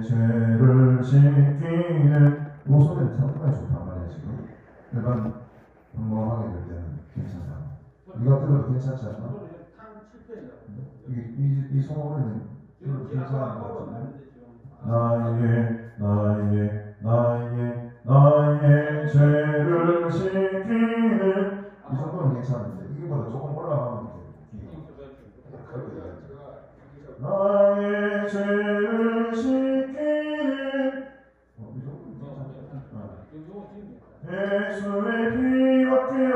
죄를 씻기는 모소는 상당히 좋단 말이야. 지금 일반 평범하게 될 때는 괜찮아. 네가 들어도 괜찮지 않나? 이 소원은 들어도 괜찮은 것 같은데. 나의 죄를 씻기는 이 정도는 괜찮은데 이거보다 조금 올라가면 돼. 나의 죄를 씻기는 이 정도는 괜찮아. 예수의 피밖에요.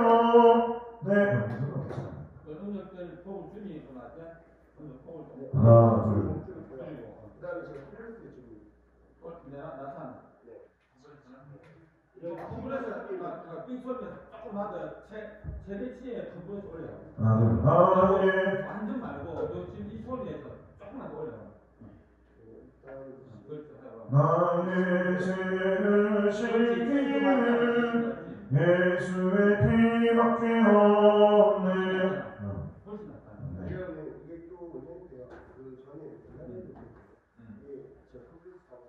네, 이 정도는 괜찮아. 하나, 둘. 최대치에 분부해서 올려요. 완전 말고 지금 이 소리에서 조금만 더 올려요. 나의 죄를 씻기는 예수의 피밖에 없네. 훨씬 낫다. 이게 또 뭐냐면 그 전에 이게 저 컴퓨터하고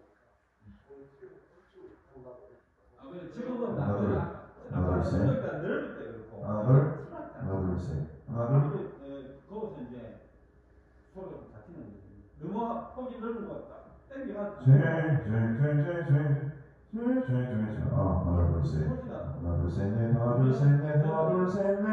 지금은 하나, 둘, 셋. 넓을 때 그렇고. 하나, 둘, 셋. 하나, 둘. 거기서 이제 소리가 잡히는 거지. 너무 폭이 넓은 거 땡겨가지고. 하나, 둘, 셋. 하나, 둘, 셋, 넷. 하나, 둘, 셋, 넷. 하나, 둘, 셋, 넷.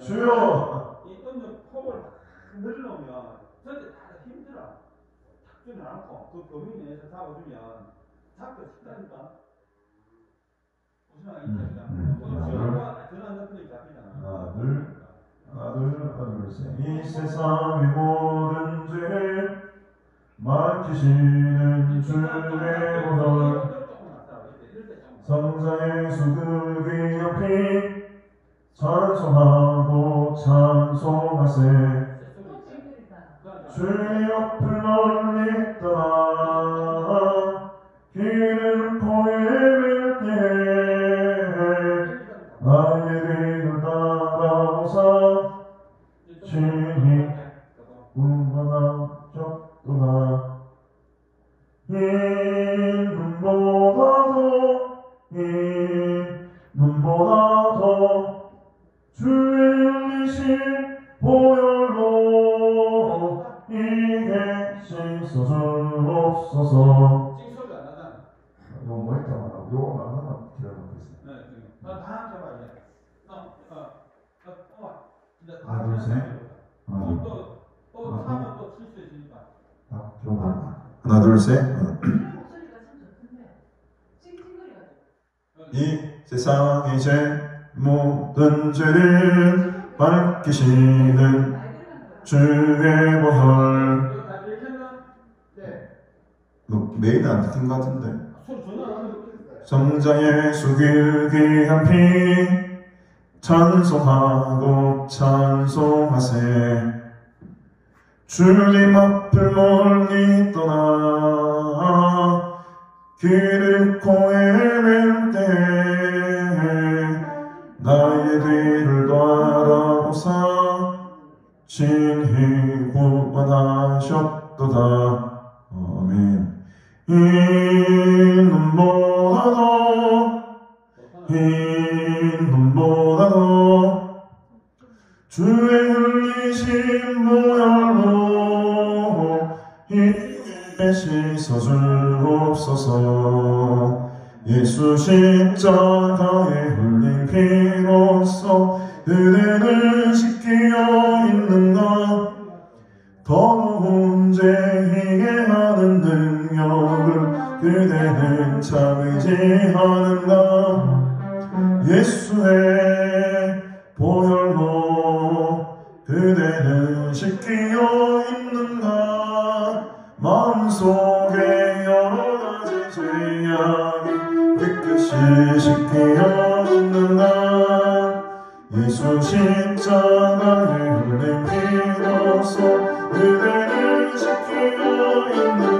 주여! 이 음력 폭을 늘려놓으면 전체 다 힘들어. 잡지는 않고 그 범위 내에서 잡아주면 잡기가 쉽다니까. 무슨 말인지 전환 넣기 잡히잖아. 하나, 둘, 셋. 이 세상의 모든 죄를 맡기시는 주의 보혈 성자의 수급이 옆이 찬송하고 찬송하세. 주의 옆을 멀리 떠나 길을 포에밀 때에 나의 뒤를 따라오사 친히 구원하셨구나. 이 눈보다도 주의 흘리신 보혈로 이게 씻어주옵소서. 찡소리가 안 나잖아. 이거 뭐 했다가 요거만 하나만 기다려놓고 있어. 네, 다 함께 봐 이제. 하나, 둘, 셋. 또 하면 또 실수해지니까. 하나, 둘, 셋. 이 세상의 죄 모든 죄를 맡기시는 주의 보혈. 너 메인 안 듣는 것 같은데. 성자의 수길 귀한 피 찬송하고 찬송하세. 주님 앞을 멀리 떠나 길을 헤맬 때 나의 뒤를 돌아오사 친히 구원하셨도다. 아멘. 이 눈보다도 주의 흘리신 보혈로 이에 씻어주옵소서. 예수 십자가에 흘린 피로써 그대를 지키어 있는가. 더러운 죄 희게 하는 능력을 그대는 참으지 않은가. 예수의 보혈로 그대는 지키어 있는가. 마음속에 여러 가지 죄악이 깨끗이 지키어 있는가. 예수 십자가에 흘린 피로써 그대를 지키어 있는가.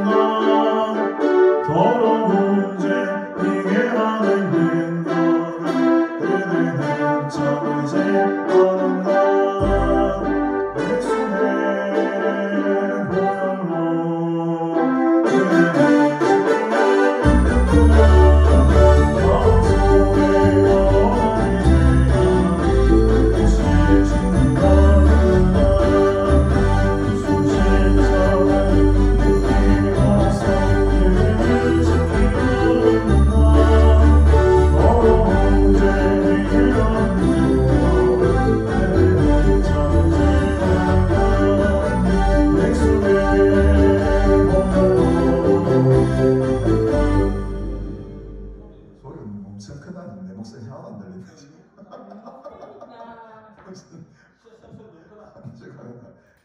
엄청 크다니 내 목소리 하나도 안 들리네 지금.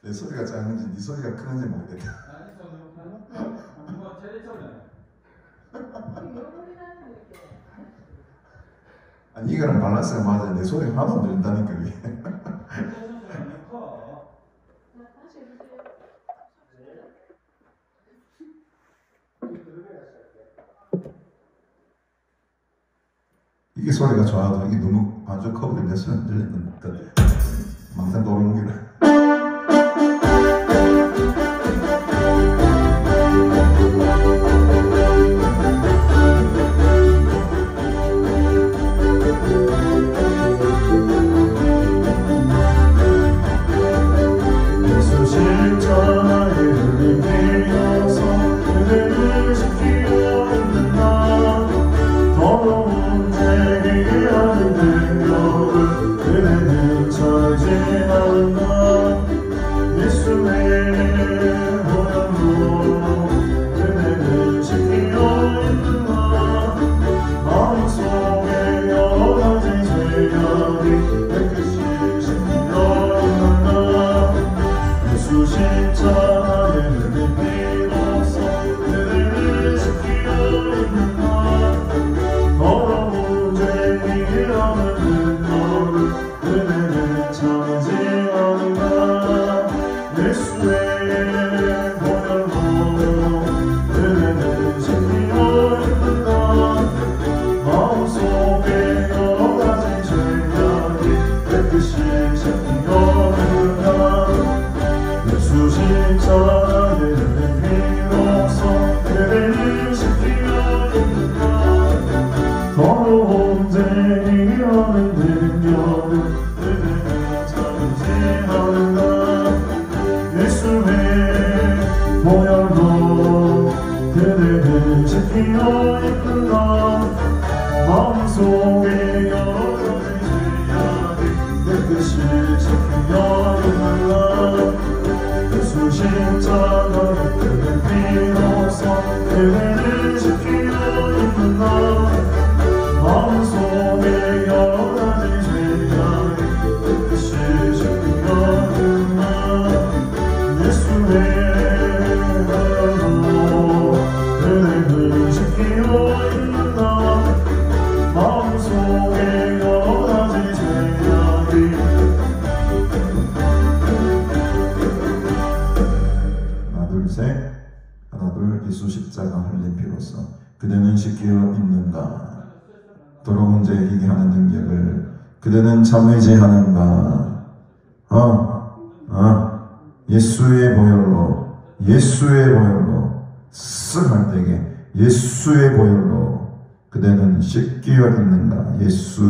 내 소리가 작은지 네 소리가 크는지 모르겠다. 아니 이거랑 밸런스가 맞아야 내 소리가 하나도 안 들린다니까 이게. 이게 소리가 좋아도 이게 너무 반주 커버를 내 소리 안 들리는 듯 망상 도루묵이라. 예수 십자가 흘린 피로써 그대는 씻기어 있는가? 더러운 죄 희귀하는 능력을 그대는 참의제하는가? 예수의 보혈로 쓱할 때에 예수의 보혈로 그대는 씻기어 있는가? 예수의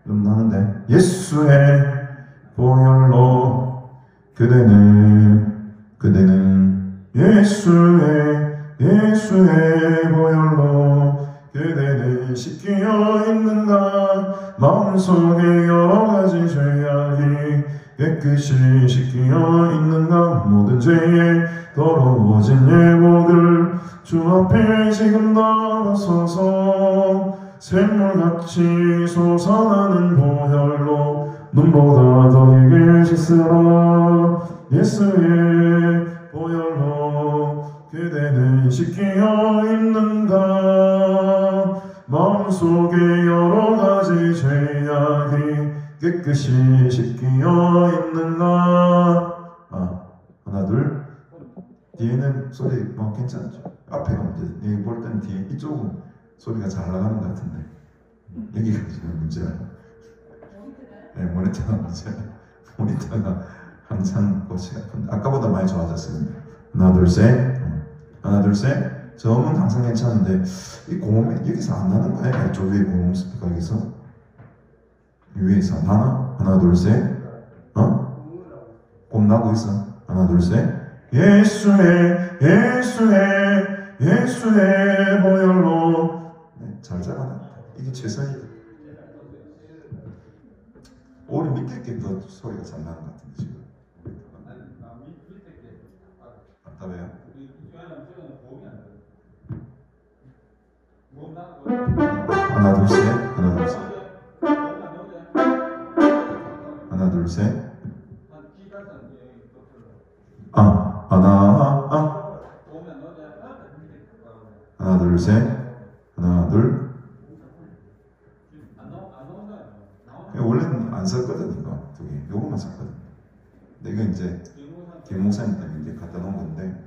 좀 나는데 예수의 보혈로 그대는 예수의 보혈로 그대는 씻기어 있는가? 마음속에 여러가지 죄악이 깨끗이 씻기어 있는가? 모든 죄에 더러워진 예복을 주 앞에 지금 나서서 샘물같이 솟아나는 보혈로 눈보다 더이게 씻으라. 예수의 보혈로 그대는 씻기어 있는가? 마음속에 여러가지 죄악이 깨끗이 씻기어 있는가? 하나 둘. 뒤에는 소리 뭐 괜찮죠? 앞에가 문제. 볼 때는 뒤에 이쪽은 소리가 잘 나가는 것 같은데 여기가 지금 문제야. 네, 모니터가 문제야. 모니터가 항상 고치가 아픈데 아까보다 많이 좋아졌습니다. 하나 둘 셋. 하나 둘 셋. 저음은 항상 괜찮은데 이 고음이 여기서 안 나는 거야. 저 위에 고음 스피커 여기서 위에서 나나? 하나 둘 셋. 곰 나고 있어. 하나 둘 셋. 예수의 보혈로. 네, 잘 잡아놔. 이게 최선이다. 오히려 밑에 게 더 소리가 잘 나는 것 같은데 지금. 답답해요? 하나 둘 셋. 하나 둘 셋. 하나 둘 셋. 하나 둘 셋. 하나 둘. 원래는 안 썼거든 이거 두 개. 요거만 썼거든. 근데 이건 이제 김 목사님 때문에 이제 갖다 놓은 건데.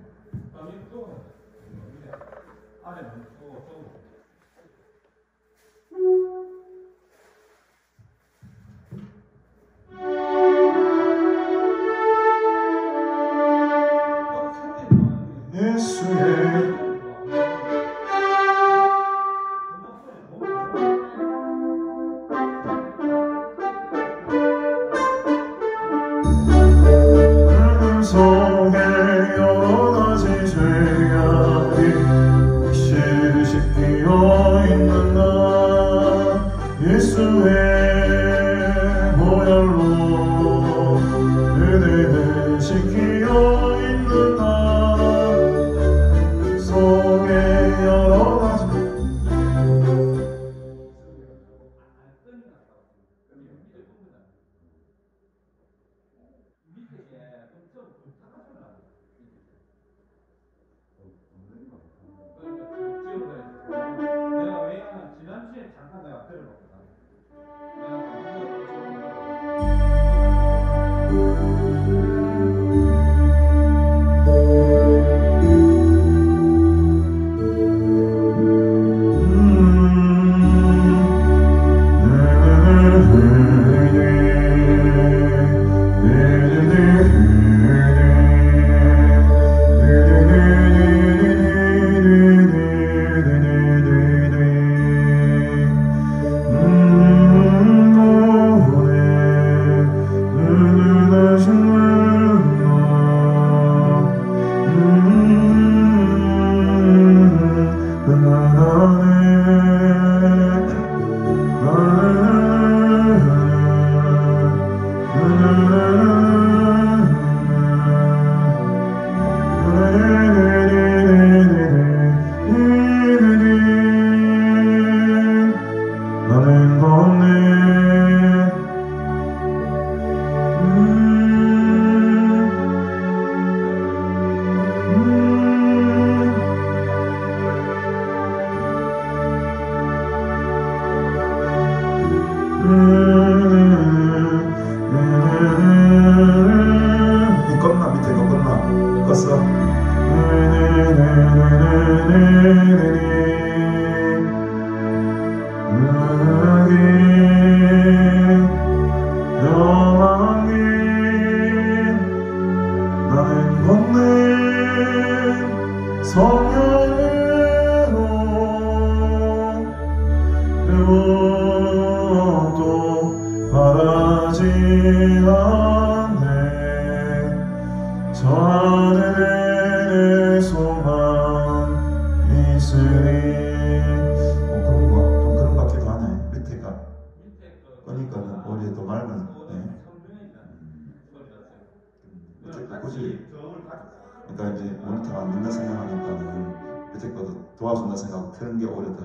그러니까 이제 모니터가 안 된다 생각하니까는 밑에 것도 도와준다 생각하고 트는 게 오히려 더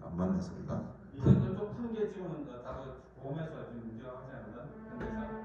안 맞는 소리가. 이건 좀 큰 게 지금은 다들 보험에서 지금 문제가 하지 않나?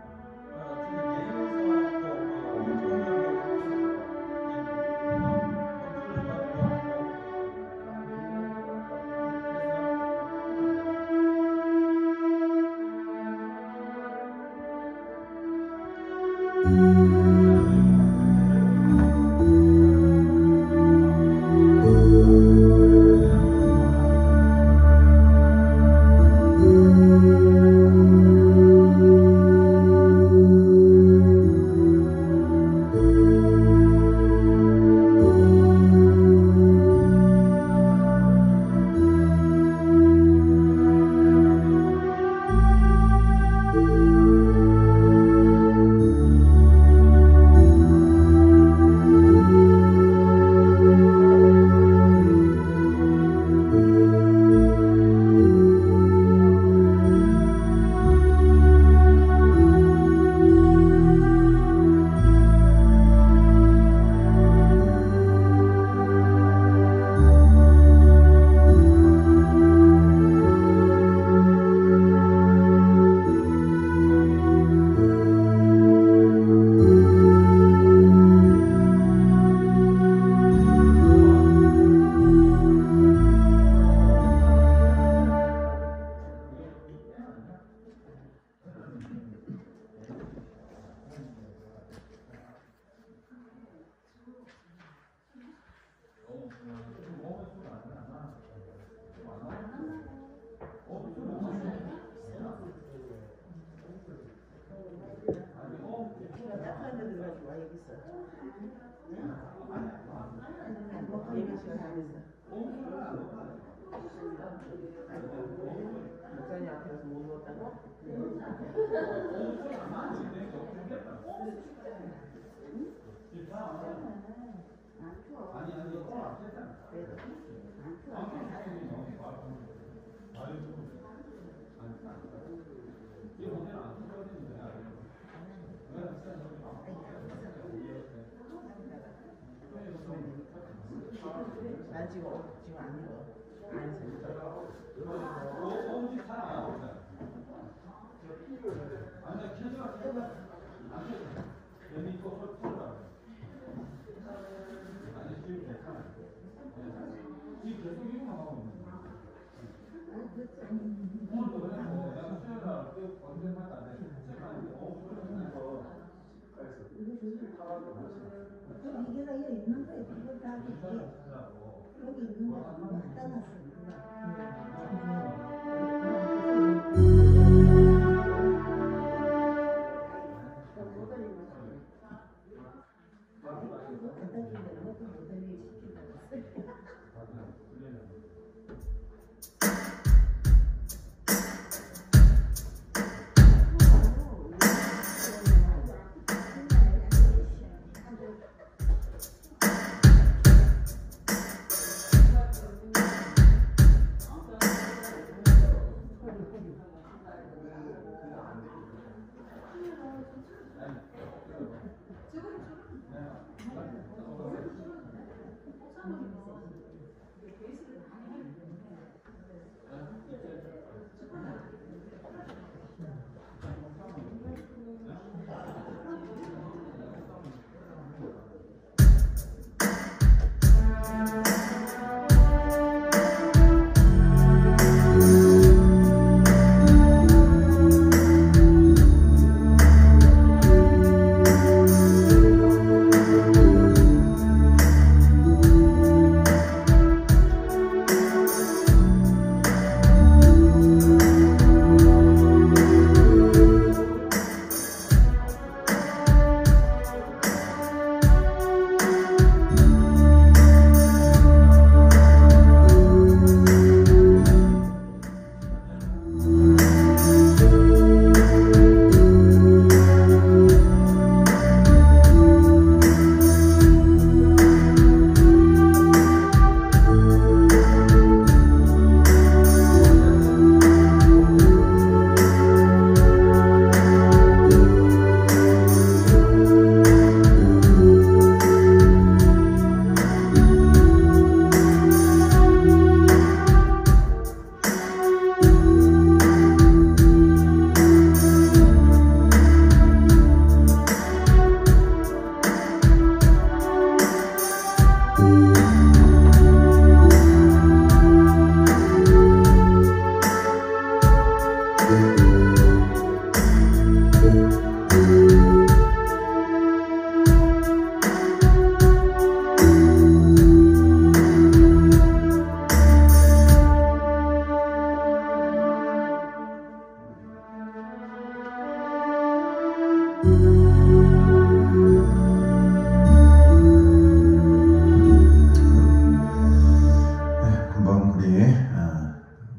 목사님 앞에서 못 먹었다고? 난 지금 안 입어. 안 이게가 여기 있는 거예요. 그거 다 줄게. 여기 있는 거 갖다 놨어.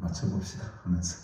맞춰봅시다 하면서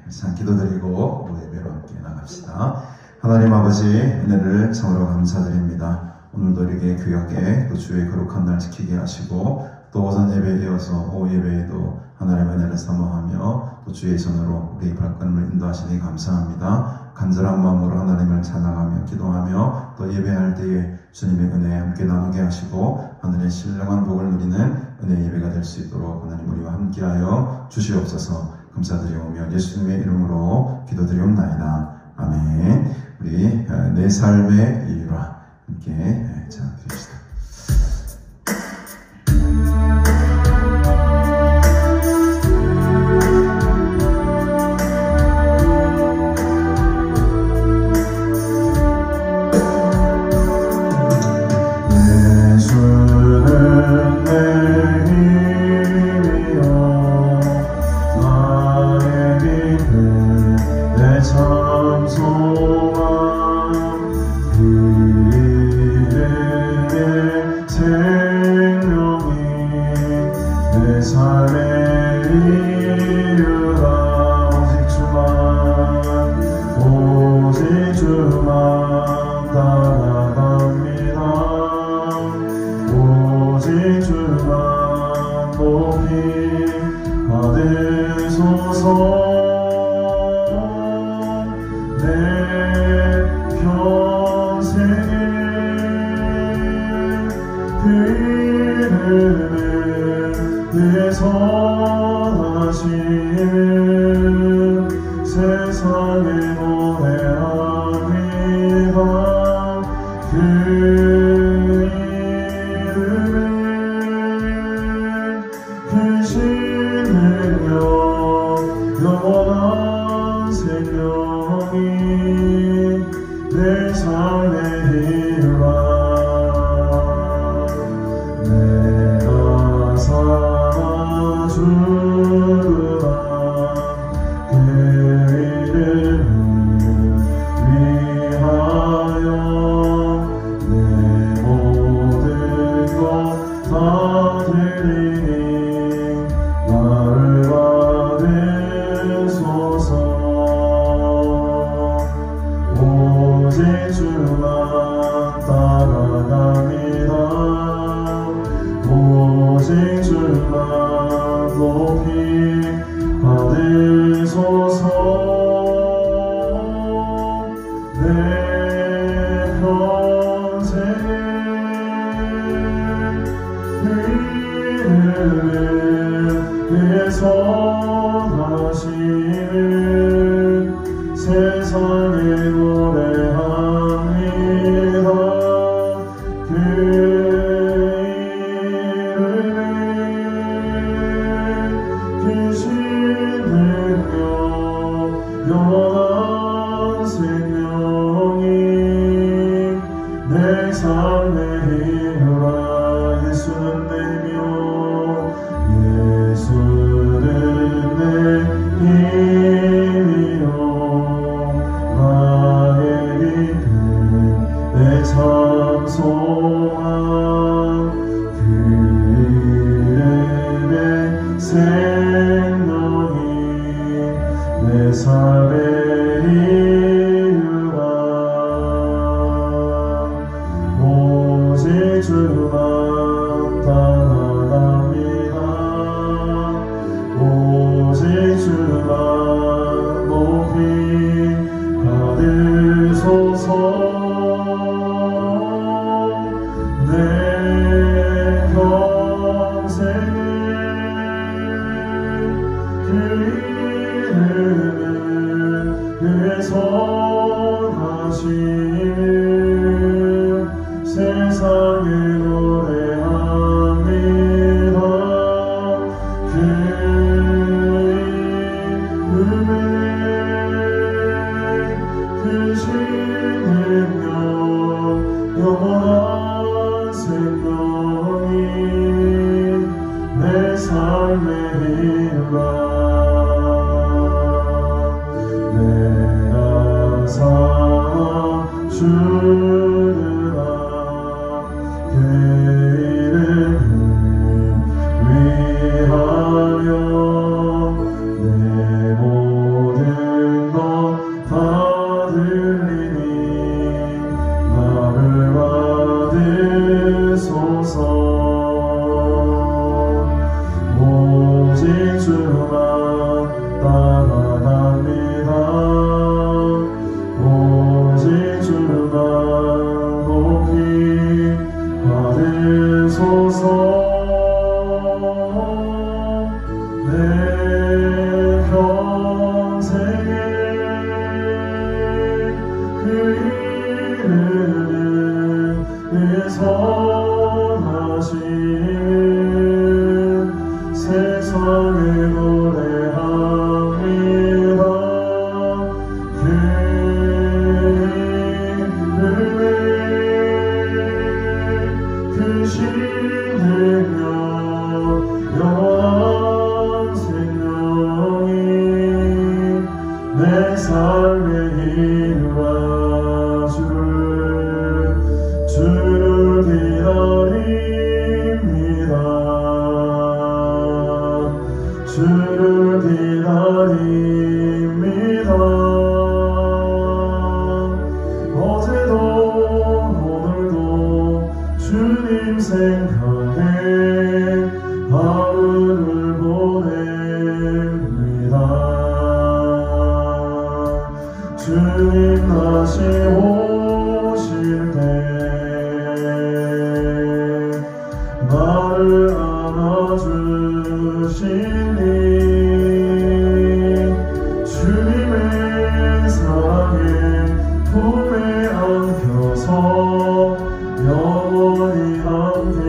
참 기도드리고 예배로 함께 나갑시다. 하나님 아버지 은혜를 참으로 감사드립니다. 오늘도 이렇게 귀하게 또 주의 거룩한 날 지키게 하시고 또 오전 예배에 이어서 오후 예배에도 하나님의 은혜를 사모하며 또 주의 손으로 우리 발걸음을 인도하시니 감사합니다. 간절한 마음으로 하나님을 찬양하며 기도하며 또 예배할 때에 주님의 은혜 함께 나누게 하시고 하늘의 신령한 복을 누리는 은혜 예배가 될 수 있도록 하나님 우리와 함께하여 주시옵소서. 감사드리오며 예수님의 이름으로 기도드리옵나이다. 아멘. 우리 내 삶의 이유라 함께 찬양드립시다. 참 소망 그 생명이 내 삶의 이유라. 오직 주만 따라갑니다. 오직 주만 높이 받으소서. 내 평생에 그 이름을 위해서 하시는 세상에 노래합니다. 그 이름은 크신 능력 영원한 생명이 내 삶의 이유라. 내가 살아 주라. 그 이름을 위하여 내 모든 것 다 드리니 나를 받으소서. 오직 주만 따라갑니다. 오직 주만 높이 받으소서. 내 평생에 그 이름을 위해서 하시는 세상에 노래합니다. 그 이름은 크신 능력 영원한 생명이 내 삶의 이유라. 예수는 내며 예수는 내 힘이요 나의 깊은 내 참 소망. 그 이름의 생명이 내 삶의 이유라. 오직 주만 따라갑니다. 오직 주만 높이 받으소서. 내 평생에 그 이름을 위해서 하시는 세상에 노래합니다. 그 이름은 크신 능력 영원한 생명이 내 삶의 이유라. 내가 살아 주리라. 그 이름을 위하여 내 모든 것 다 들리니 나를 받으소서. 오직 주만 따라갑니다. 오직 주만 높이 받으소서. 내 평생에 그 이름을 위해서 하시는 세상에 노래합니다. 그 이름은 크신 능력 영원한 생명이 내 삶의 이유라. 주를 기다려 주님 생각에 하루를 보냅니다. 주님 다시 오실 때 나를 안아주시니 주님의 사랑에 품에 안겨서 영원히 함께하리.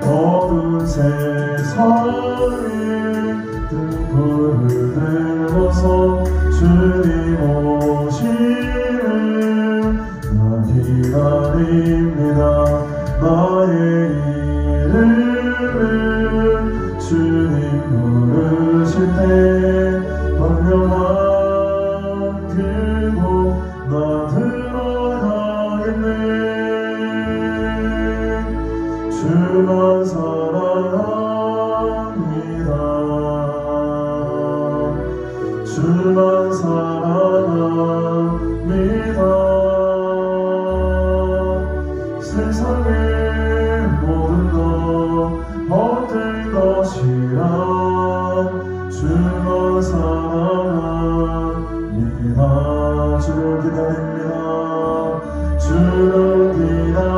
어두운 세상에 등불을 들고서 주님 오시는 나 기다립니다. 나의 이름을 주님 부르실 때 분명한 그곳 나 들어가겠네. 주만 사랑합니다. 주만 사랑합니다. 세상의 모든 것 헛된 것이라 주만 사랑합니다. 주를 기다립니다. 주를 기다립니다.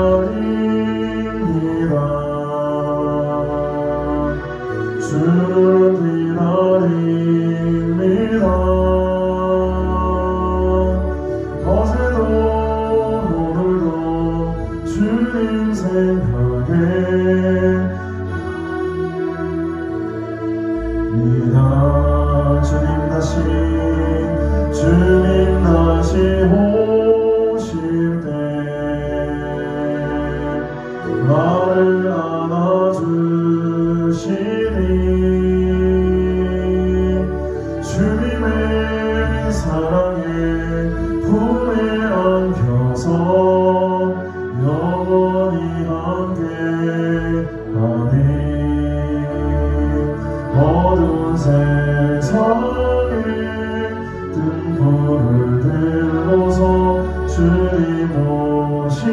주를 기다립니다. 어제도 오늘도 주님 생각에 주님 다시 오실 때 나를 안아주시니 주님의 사랑에 품에 안겨서 영원히 함께하니 어두운 세상에 등불을 들고서 주님 오심을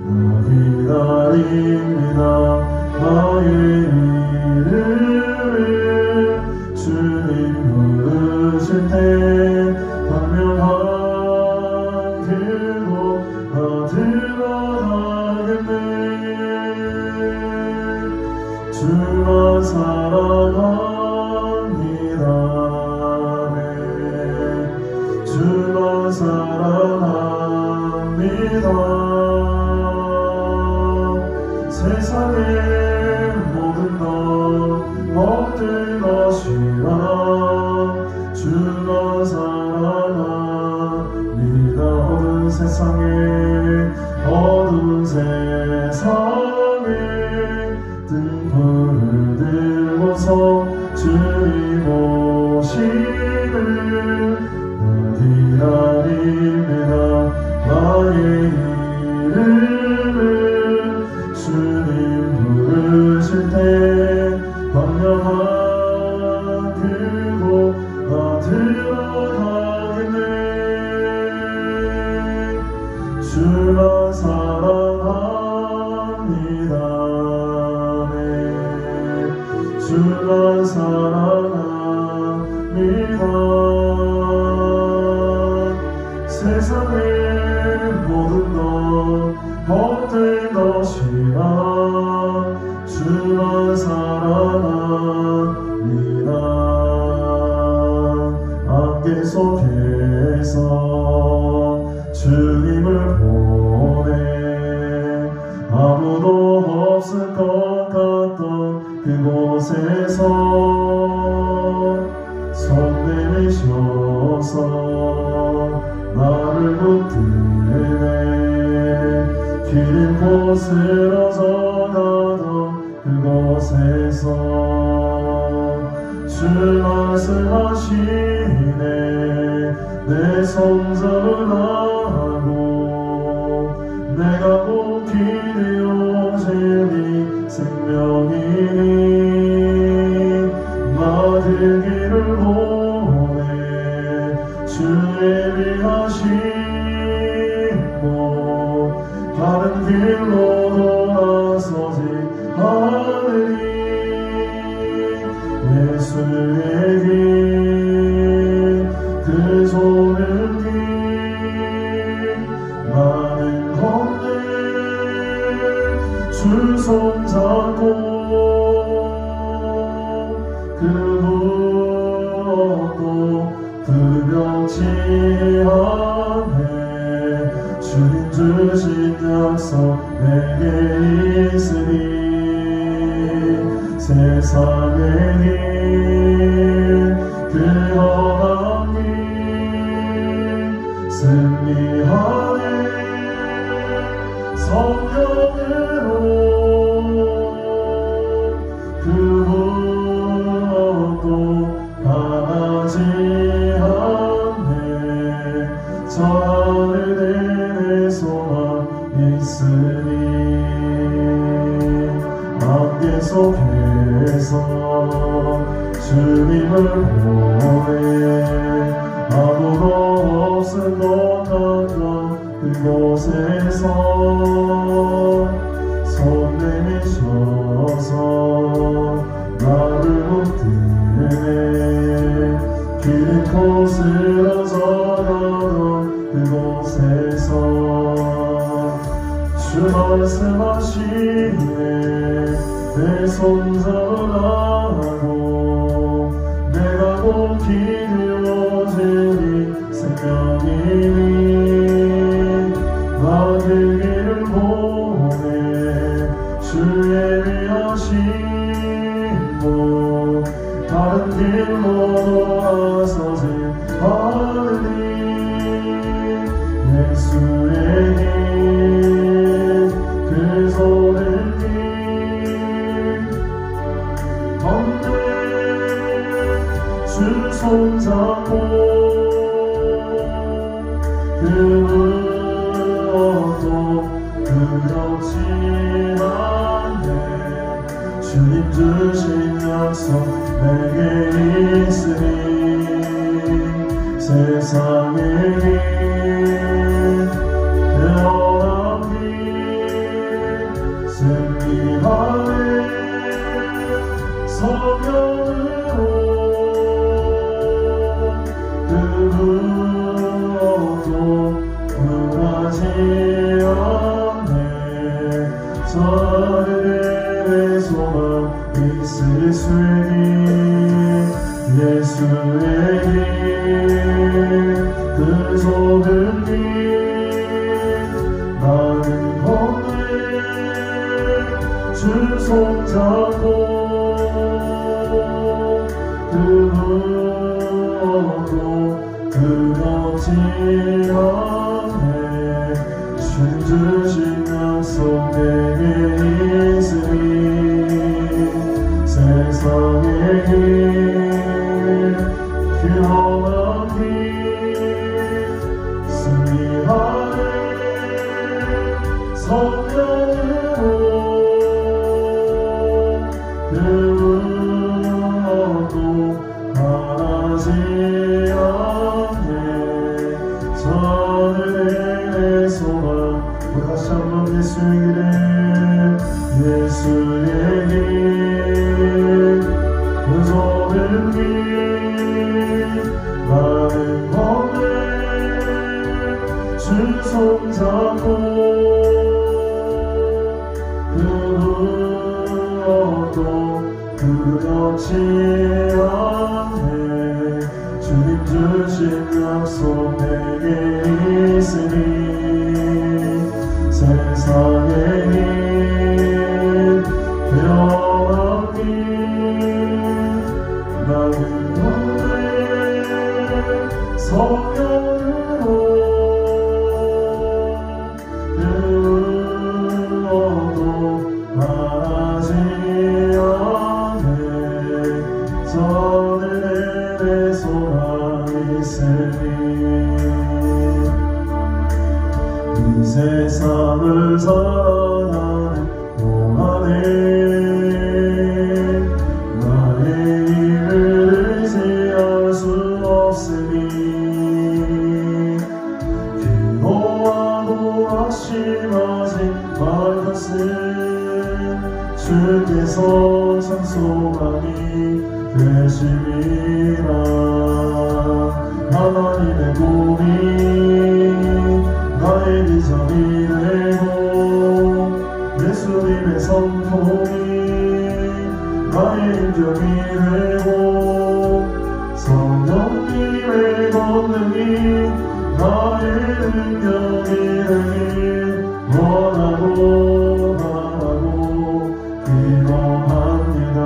나 기다립니다. 나의 이름을 주님 부르실 때 분명한 그곳 나 들어가겠네. 주만 사랑합니다. 주만 사랑합니다. 세상의 모든 것 헛된 것이라 주만 사랑합니다. 어두운 세상에 등불을 들고서 주님 오심을 나 기다립니다. 나의 이름을 주님 부르실 때 분명한 그곳 나 들어가겠네. 주만 사랑합니다. 주만 사랑합니다. 세상의 모든 것 헛된 것이라 주만 사랑합니다. 안개 속에서 주님을 보내 아무도 없을 것 같던 그곳에서 손 내미셔서 나를 붙드네. 길 곳으로 가던 그곳에서 주 말씀하시네. 내 성전을 하고 내가 복이 되어지니 생명이니 막은 길을 보내 주 예비하시네. 길로 돌아서지 않으리. 예수의 길 그 좁은 길 많은 건데 주 손잡고 그 무엇도 두렵지 않네. 주님 주신 약속 내게 있으니 세상의 길 그 험한 길 승리하네. 성령으로 그 무엇도 당하지 않네. 저 하늘에 소망 있으니 안개 속에서 주님을 보내. 아무도 없을 것 같던 그곳에서 손 내미셔서 나를 붙드네. 길은 코스러져가던 그곳에서 주 말씀하시네. 내 손잡으라고 내가 곧 기울어지니 생명이니 나 그 길을 보내. 주 예비하시고 다른 길로 돌아서지 않으리. 예수의 길 그 좁은 길 건데 주 손잡고 그 무엇도 두렵지 않네. 주님 주신 약속 내게 있으니 세상의 길 그 험한 길 승리하네. 성령으로 그 무엇도 구하지 않네. 저 하늘에 소망 있으시니 예수의 길 그 좁은 길 나는 건데 주 손잡고 그 무엇도 두렵지 않네. 주님 주신 약속 내게 있으니 세상의 길 그 험한 길 승리하네. 성령으로 그 무엇도 하지 않네. 저 하늘의 소망 우리 다시 한번 예수의 길에 예수의 길 그 좁은 길 나는 건데 주 손잡고 그 무엇도 두렵지 않네. 주님 주신 약속 내게 있으니 세상의 길 그 험한 길 나는 건데 성령으로 그 무엇도 하지 않네. 저 하늘에 소망 있으니 이 세상을 살아가는 동안에 나의 일을 의지할 수 없으니 기도와도 낙심하지 주께서 참 소망이 되심이라. 하나님의 꿈이 나의 비전이 되고 예수님의 성품이 나의 인격이 되고 성령님의 권능이 나의 능력이 되길 원하고 바라고 기도합니다.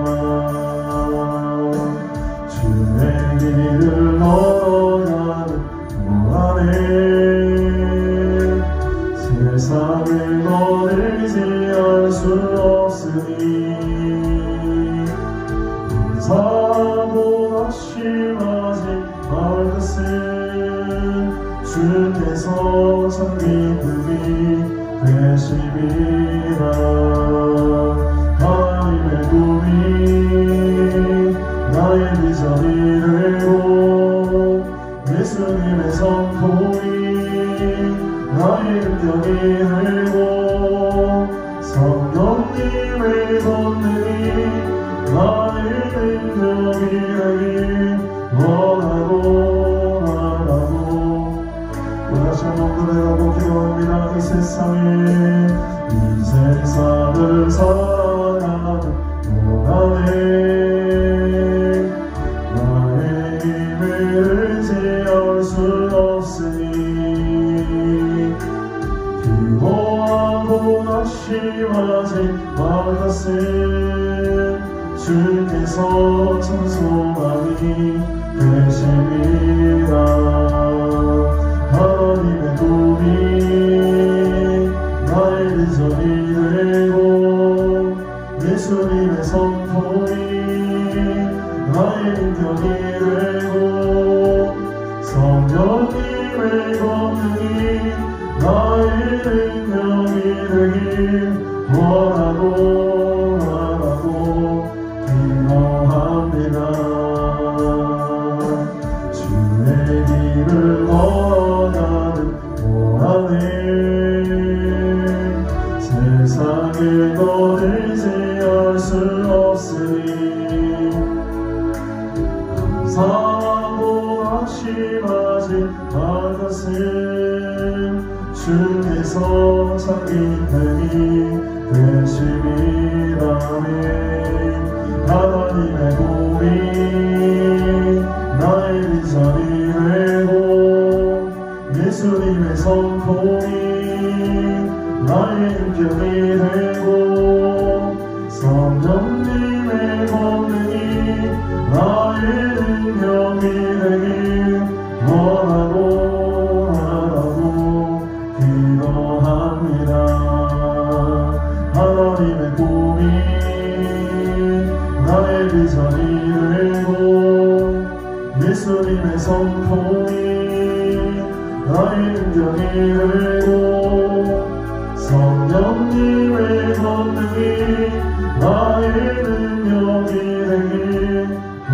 주의 길을 걸어가는 무함에 세상을 거들지 할 수 없으니 사보다 심하지 말 것은 주께서 참 기쁨이 되심이라. 하나님의 꿈이 나의 비전이 되고 예수님의 성품이 나의 인격이 되고 성령님의 권능이 나의 능력이 되길 원하고 바라고 또 다시 한번 고백하고 기도합니다. 이 세상을 살아가는 동안에 나의 힘을 의지할 수 없으니 기도하고 낙심하지 말 것은 주께서 참 소망이 되심이라. 하나님의 꿈이 나의 비전이 되고 예수님의 성품이 나의 인격이 되고 성령님의 권능이 나의 능력이 되길 원하고 바라고 기도합니다. 주의 길을 걸어가는 동안에 세상에 거들지 할 수 없으니 감사보다 심하지 말 것은 주께서 참 기쁨이 되심이라네. 하나님의 꿈이 나의 비전이 되고 예수님의 성품이 나의 인격이 되고 성령님의 권능이 나의 능력이 되길 원하고 바라고 기도합니다. 하나님의 꿈이 나의 비전이 되고 예수님의 성품이 나의 인격이 되고 성령님의 권능이 나의 능력이 되길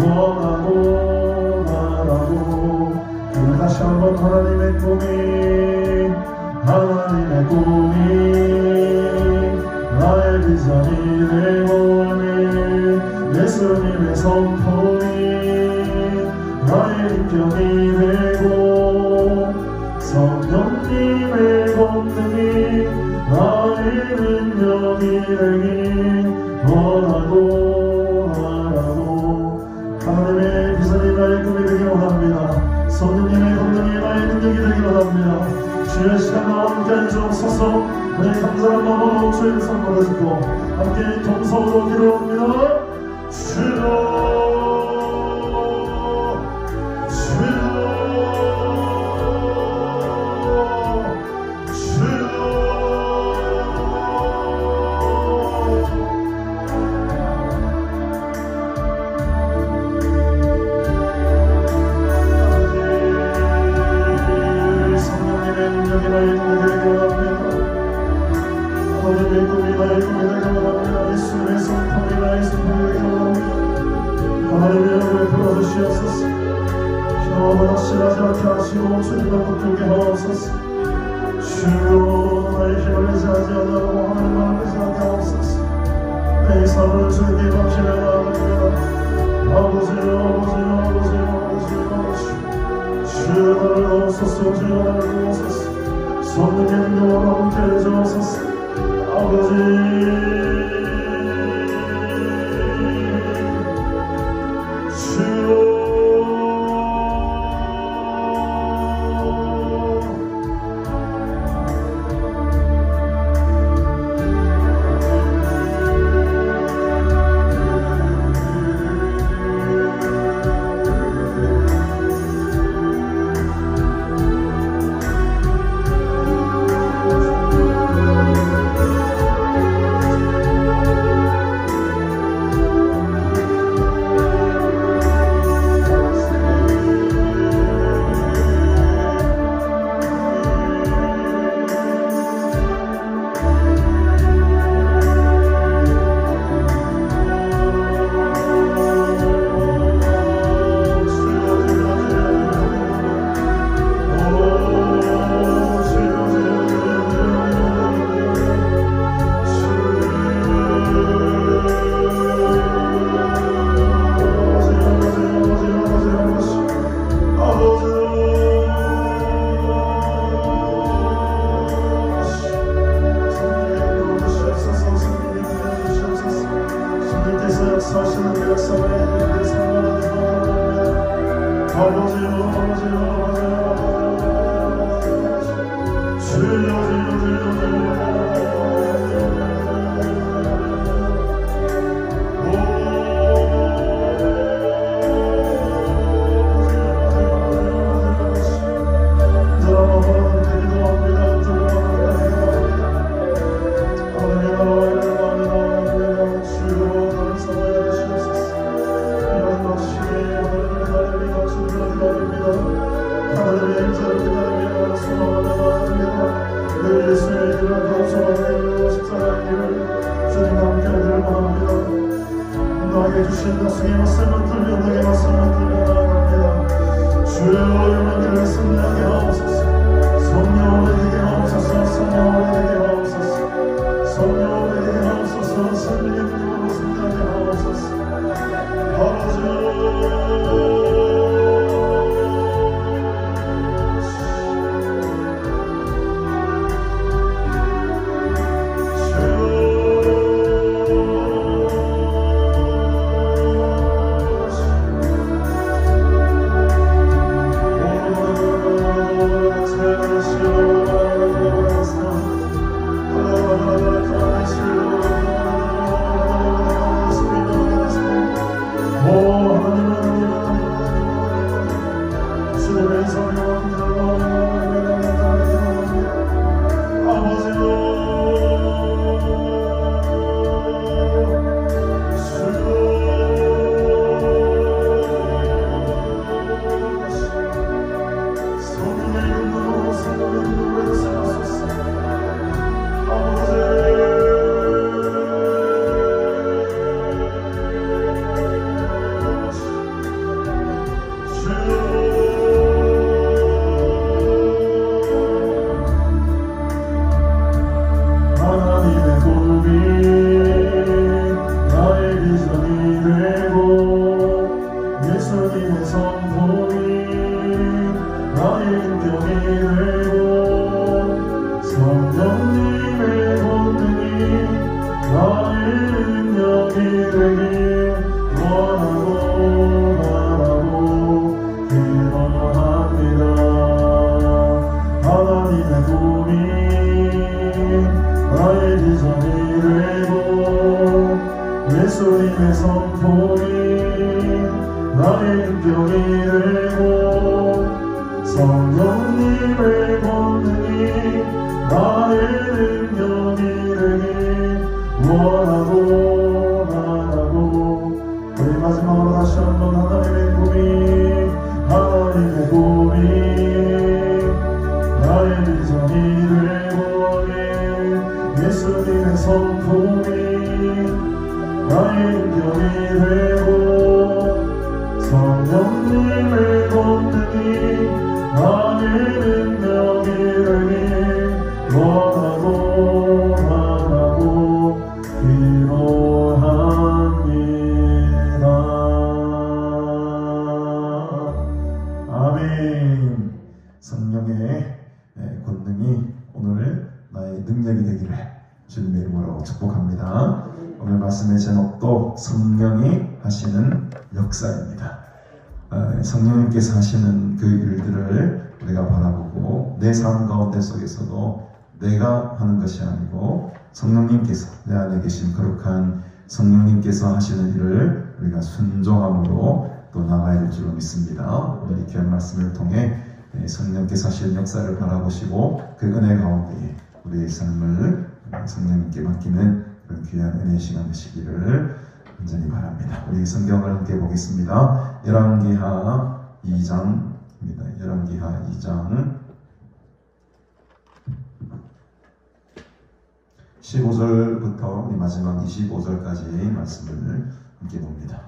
원하고 바라고 오늘 다시 한번 하나님의 꿈이 나의 비전이 되고 예수님의 성품이 나의 인격이 되고 성령님의 권능이 나의 능력이 되길 원하고 바라고 하나님의 비전이 나의 꿈이 되길 원합니다. 성령님의 권능이 나의 능력이 되길 원합니다. 주의 시간과 함께 주옵소서. 우리 감사한 마음으로 주의 선물을 듣고 함께 동서로 기도합니다. 주여 실하지 않게 하시고 주님을 붙들게 하옵소서. 주여 나의 힘을 의지하지 않으라고 하는 마음을 의지하게 하옵소서. 내 내 삶을 주님께 바치며 나갑니다. 아버지여 주여 나를 도우소서. 주여 나를 도우소서. 성령의 능력으로 함께 해주옵소서. 아버지 주여 예수님의 선포이 나의 인격이 되고 성령님의 권능이 나의 능력이 되기 원하고 바라고. 우리 마지막으로 다시 한번 하나님의 꿈이 나의 비전이 되고 예수님의 선포이 나의 인격이 되고 성령님의 권능이 나의 능력이 되니 원하고 바라고 기도하니 여러분의 능력이 되기를 주님의 이름으로 축복합니다. 오늘 말씀의 제목도 성령이 하시는 역사입니다. 성령님께서 하시는 그 일들을 우리가 바라보고 내 삶 가운데 속에서도 내가 하는 것이 아니고 성령님께서 내 안에 계신 거룩한 성령님께서 하시는 일을 우리가 순종함으로 또 나가야 될 줄로 믿습니다. 오늘 이 귀한 말씀을 통해 성령께서 하시는 역사를 바라보시고 그 은혜 가운데 우리의 삶을 성령님께 맡기는 그런 귀한 은혜의 시간 되시기를 간절히 바랍니다. 우리 성경을 함께 보겠습니다. 열왕기하 2장입니다. 열왕기하 2장 15절부터 우리 마지막 25절까지 말씀을 함께 봅니다.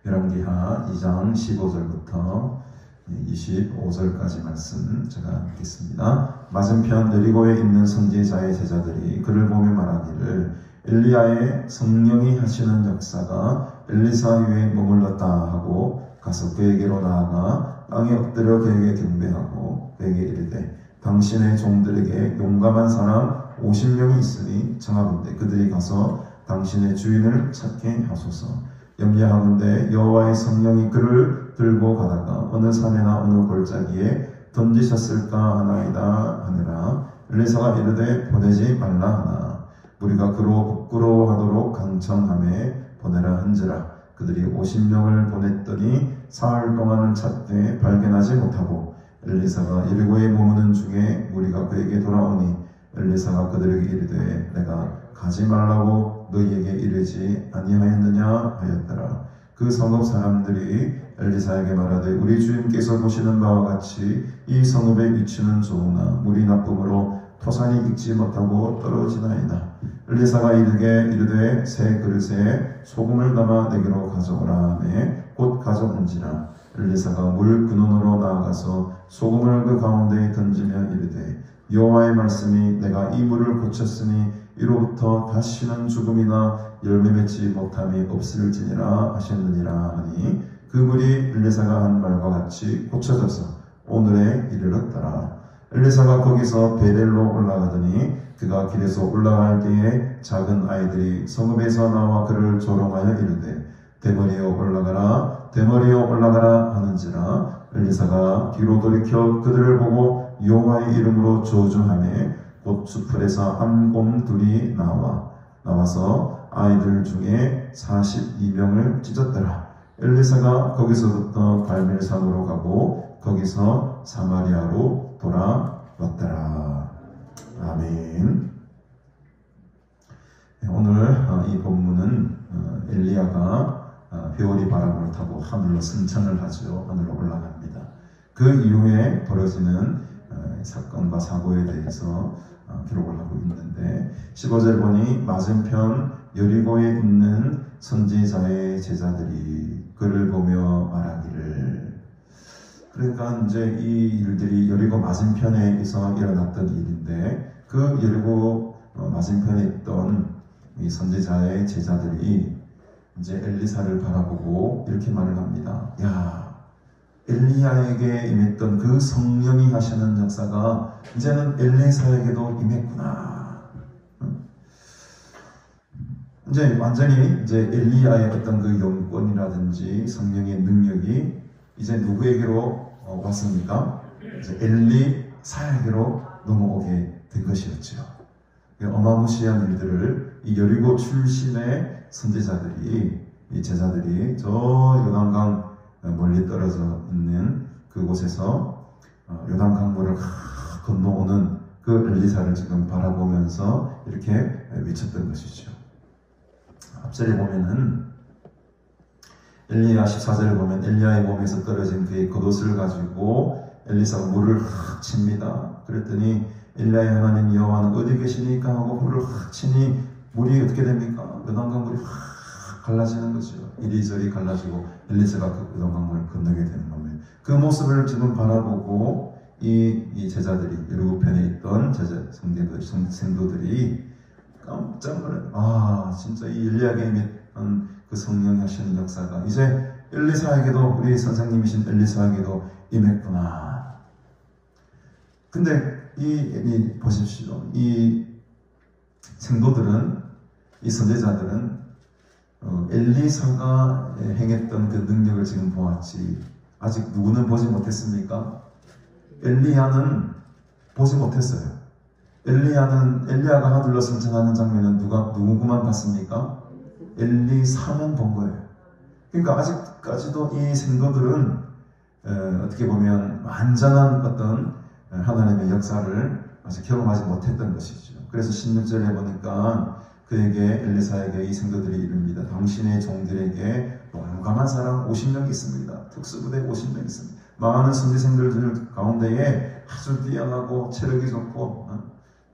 열왕기하 2장 15절부터 25절까지 말씀 제가 읽겠습니다. 맞은편 여리고에 있는 선지자의 제자들이 그를 보며 말하기를 엘리야의 성령이 하시는 역사가 엘리사 위에 머물렀다 하고 가서 그에게로 나아가 땅에 엎드려 그에게 경배하고 그에게 이르되 당신의 종들에게 용감한 사람 50명이 있으니 청하건대 그들이 가서 당신의 주인을 찾게 하소서. 염려하건대 여호와의 성령이 그를 들고 가다가 어느 산에나 어느 골짜기에 던지셨을까 하나이다 하느라 엘리사가 이르되 보내지 말라 하나 우리가 그로 부끄러워하도록 강청함에 보내라 한지라. 그들이 50명을 보냈더니 사흘 동안을 찾되 발견하지 못하고 엘리사가 여리고에 머무는 중에 무리가 그에게 돌아오니 엘리사가 그들에게 이르되 내가 가지 말라고 너희에게 이르지 아니하였느냐 하였더라. 그 성읍 사람들이 엘리사에게 말하되 우리 주인께서 보시는 바와 같이 이 성읍의 위치는 좋으나 물이 나쁨으로 토산이 익지 못하고 떨어지나이다. 엘리사가 이르되 새 그릇에 소금을 담아 내게로 가져오라 하매 곧 가져온지라. 엘리사가 물 근원으로 나아가서 소금을 그 가운데에 던지며 이르되 여호와의 말씀이 내가 이 물을 고쳤으니 이로부터 다시는 죽음이나 열매 맺지 못함이 없을지니라 하셨느니라 하니 그 물이 엘리사가 한 말과 같이 고쳐져서 오늘에 이르렀더라. 엘리사가 거기서 베델로 올라가더니 그가 길에서 올라갈 때에 작은 아이들이 성읍에서 나와 그를 조롱하여 이르되 대머리여 올라가라 대머리여 올라가라 하는지라. 엘리사가 뒤로 돌이켜 그들을 보고 여호와의 이름으로 저주하매 곧 수풀에서 암곰 둘이 나와서 아이들 중에 42명을 찢었더라. 엘리사가 거기서부터 갈멜산으로 가고 거기서 사마리아로 돌아왔더라. 아멘. 오늘 이 본문은 엘리야가 회오리 바람을 타고 하늘로 승천을 하죠. 하늘로 올라갑니다. 그 이후에 벌어지는 사건과 사고에 대해서 기록을 하고 있는데 15절 보니 맞은편 여리고에 있는 선지자의 제자들이 그를 보며 말하기를. 그러니까 이제 이 일들이 여리고 맞은편에서 일어났던 일인데 그 여리고 맞은편에 있던 이 선지자의 제자들이 이제 엘리사를 바라보고 이렇게 말을 합니다. 야, 엘리야에게 임했던 그 성령이 하시는 역사가 이제는 엘리사에게도 임했구나. 이제 완전히 이제 엘리야의 어떤 그 영권이라든지 성령의 능력이 이제 누구에게로 왔습니까? 이제 엘리사에게로 넘어오게 된 것이었죠. 어마무시한 일들을 이 여리고 출신의 선지자들이 이 제자들이 저 요단강 멀리 떨어져 있는 그곳에서 요단 강물을 건너오는 그 엘리사를 지금 바라보면서 이렇게 외쳤던 것이죠. 앞절에 보면은 엘리야 14절을 보면 엘리야의 몸에서 떨어진 그의 겉옷을 가지고 엘리사가 물을 확 칩니다. 그랬더니 엘리야의 하나님 여호와는 어디 계시니까 하고 물을 확 치니 물이 어떻게 됩니까? 요단강 물이 확 갈라지는 거죠. 이리저리 갈라지고 엘리사가 그 요단강물을 건너게 되는 겁니다. 그 모습을 지금 바라보고 이 제자들이 여리고편에 있던 성도들이 깜짝 놀라요. 아, 진짜 이 엘리야에게 임했던 그 성령이 하시는 역사가 이제 엘리사에게도 우리 선생님이신 엘리사에게도 임했구나. 근데 보십시오. 이 성도들은, 이 선지자들은 엘리사가 행했던 그 능력을 지금 보았지, 아직 누구는 보지 못했습니까? 엘리야는 보지 못했어요. 엘리야가 하늘로 승천하는 장면은 누구만 봤습니까? 엘리사만 본 거예요. 그러니까 아직까지도 이 성도들은 어떻게 보면 완전한 어떤 하나님의 역사를 아직 경험하지 못했던 것이죠. 그래서 16절에 보니까 그에게, 엘리사에게 이 성도들이 이릅니다. 당신의 종들에게 용감한 사람 50명 있습니다. 특수부대 50명 있습니다. 많은 선지생들 가운데에 아주 뛰어나고 체력이 좋고,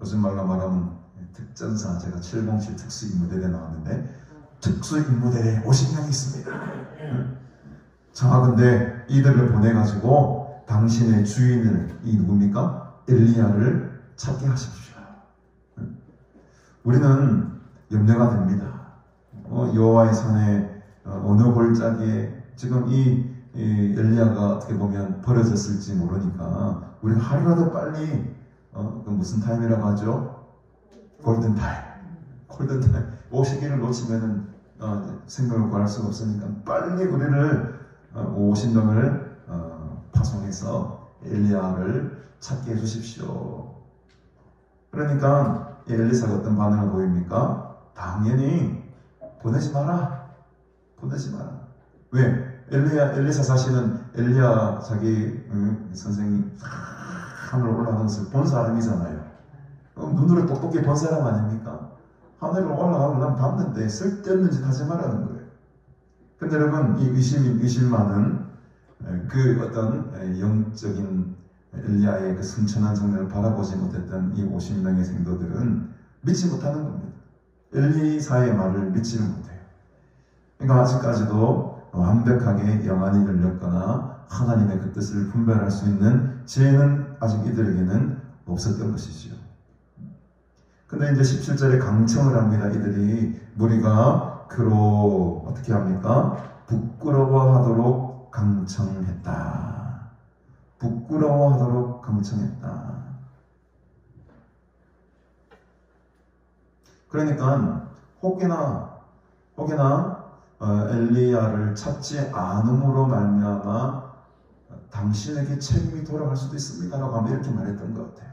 요즘 말로 말하면 특전사, 제가 707 특수임무대에 나왔는데 특수임무대에 50명이 있습니다. 근데 이들을 보내가지고 당신의 주인을, 이 누굽니까? 엘리야를 찾게 하십시오. 우리는 염려가 됩니다. 여호와의 산에 어느 골짜기에 지금 이 엘리야가 어떻게 보면 버려졌을지 모르니까 우리가 하루라도 빨리 그 무슨 타임이라고 하죠? 골든타임. 50일을 놓치면은 생명을 구할 수가 없으니까 빨리 우리를 50명을 파송해서 엘리야를 찾게 해주십시오. 그러니까 엘리사가 어떤 반응을 보입니까? 당연히 보내지 마라. 왜? 엘리사 자신은 엘리야 자기 선생이 하늘로 올라가는 것을 본 사람이잖아요. 눈으로 똑똑히 본 사람 아닙니까? 하늘로 올라가고 난 봤는데 쓸데없는 짓 하지 말라는 거예요. 근데 여러분, 이 의심 많은 그 어떤 영적인 엘리야의 그 승천한 장면을 바라보지 못했던 이 50명의 성도들은 믿지 못하는 겁니다. 엘리사의 말을 믿지는 못해요. 그러니까 아직까지도 완벽하게 영안이 열렸거나 하나님의 그 뜻을 분별할 수 있는 지혜는 아직 이들에게는 없었던 것이지요. 근데 이제 17절에 강청을 합니다. 이들이 무리가 그로 어떻게 합니까? 부끄러워하도록 강청했다. 부끄러워하도록 강청했다. 그러니까 혹여나 엘리야를 찾지 않음으로 말미암아 당신에게 책임이 돌아갈 수도 있습니다라고 하면 이렇게 말했던 것 같아요.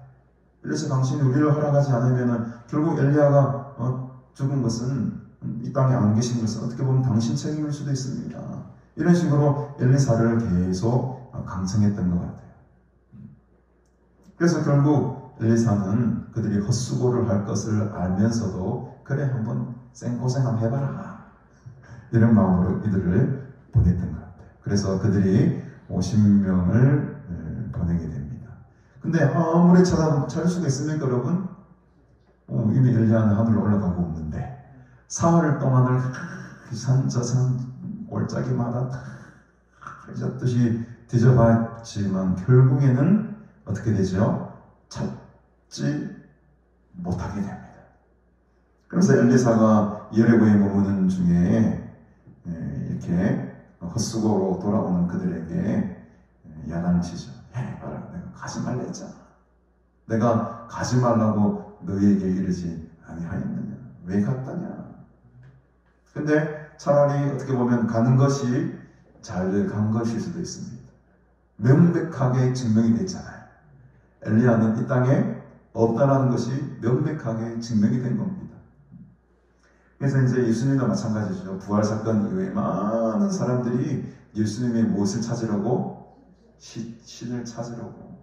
그래서 당신이 우리를 허락하지 않으면 결국 엘리야가 죽은 것은, 이 땅에 안 계신 것은 어떻게 보면 당신 책임일 수도 있습니다. 이런 식으로 엘리사를 계속 강청했던 것 같아요. 그래서 결국 엘리사는 그들이 헛수고를 할 것을 알면서도 그래 한번 생고생 한번 해봐라 이런 마음으로 이들을 보냈던 것 같아요. 그래서 그들이 50명을 보내게 됩니다. 근데 아무리 찾을 수가 있습니까 여러분? 이미 엘리야는 하늘로 올라가고 없는데 사흘 동안을 산저산 골짜기마다 잊었듯이 뒤져봤지만 결국에는 어떻게 되죠? 찾지 못하게 됩니다. 그래서 엘리사가 여리고에 머무는 중에 이렇게 헛수고로 돌아오는 그들에게 야단을 치죠. 봐라, 내가 가지 말라 했잖아. 내가 가지 말라고 너희에게 이르지 아니하였느냐. 왜 갔다냐. 근데 차라리 어떻게 보면 가는 것이 잘 간 것일 수도 있습니다. 명백하게 증명이 됐잖아요. 엘리야는 이 땅에 없다라는 것이 명백하게 증명이 된 겁니다. 그래서 이제 예수님도 마찬가지죠. 부활 사건 이후에 많은 사람들이 예수님의 무엇을 찾으려고? 신을 찾으려고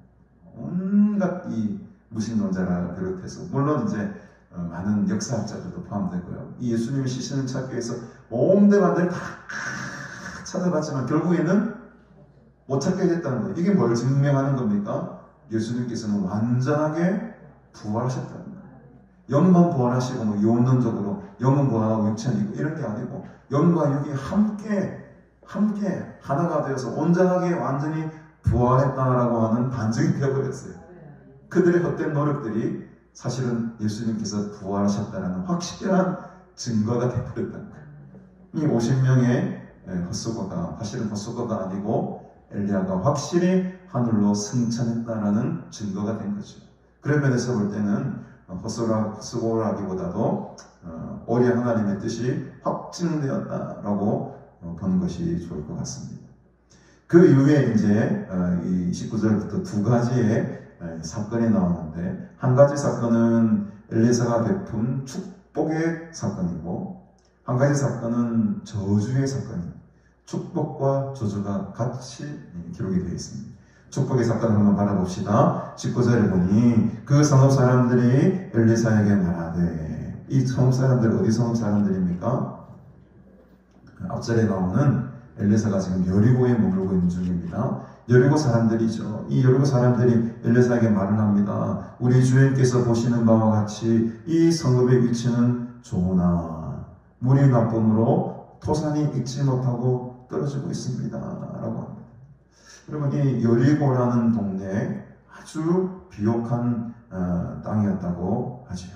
온갖 이 무신론자를 비롯해서, 물론 이제 많은 역사학자들도 포함되고요. 이 예수님의 시신을 찾기 위해서 온데간데 다 찾아봤지만 결국에는 못 찾게 됐다는 거예요. 이게 뭘 증명하는 겁니까? 예수님께서는 완전하게 부활하셨다는 거예요. 영만 부활하시고 뭐 이원론적으로 영은 부활하고 육체는 이런 게 아니고 영과 육이 함께 하나가 되어서 온전하게 완전히 부활했다라고 하는 반증이 되어버렸어요. 그들의 헛된 노력들이 사실은 예수님께서 부활하셨다는 확실한 증거가 되어버렸다는 거예요. 이 50명의 헛수고가 사실은 헛수고가 아니고 엘리야가 확실히 하늘로 승천했다라는 증거가 된 거죠. 그런 면에서 볼 때는 헛수고라기보다도 오히려 하나님의 뜻이 확증되었다라고 보는 것이 좋을 것 같습니다. 그 이후에 이제 이 19절부터 두 가지의 사건이 나오는데, 한 가지 사건은 엘리사가 베푼 축복의 사건이고, 한 가지 사건은 저주의 사건입니다. 축복과 저주가 같이 기록이 되어 있습니다. 축복의 사건을 한번 바라봅시다. 19절에 보니 그 성읍 사람들이 엘리사에게 말하되, 이 성읍 사람들 어디 성읍 사람들입니까? 앞절에 나오는 엘리사가 지금 여리고에 머물고 있는 중입니다. 여리고 사람들이죠. 이 여리고 사람들이 엘리사에게 말을 합니다. 우리 주인께서 보시는 바와 같이 이 성읍의 위치는 좋으나 물이 나쁨으로 토산이 익지 못하고 떨어지고 있습니다. 라고 합니다. 여러분, 이 여리고라는 동네 아주 비옥한 땅이었다고 하지요.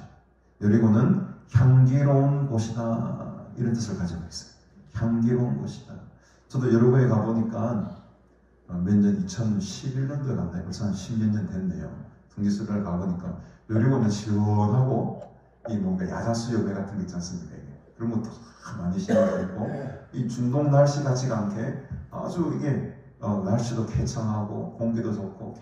여리고는 향기로운 곳이다, 이런 뜻을 가지고 있어요. 향기로운 곳이다. 저도 여리고에 가보니까 몇 년, 2011년도에 갔나요? 벌써 한 10몇 년 됐네요. 성지순례를 가보니까 여리고는 시원하고 이 뭔가 야자수 여배 같은 게 있지 않습니까? 그런 것도 많이 시원하고 있고, 이 중동 날씨 같지가 않게 아주 이게 날씨도 쾌청하고 공기도 좋고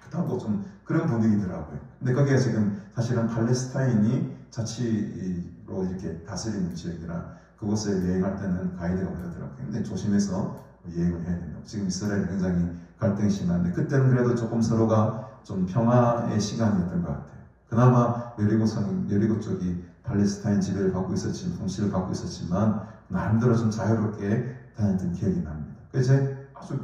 깨끗하고 좀 그런 분위기더라고요. 근데 거기가 지금 사실은 팔레스타인이 자치로 이렇게 다스리는 지역이라 그곳에 여행할 때는 가이드가 그러더라고요. 근데 조심해서 여행을 해야 된다고. 지금 이스라엘이 굉장히 갈등이 심한데, 그때는 그래도 조금 서로가 좀 평화의 시간이었던 것 같아요. 그나마 여리고 쪽이 팔레스타인 지배를 받고 있었지만, 통치를 받고 있었지만 나름대로 좀 자유롭게 다녔던 기억이 납니다. 그래서 아주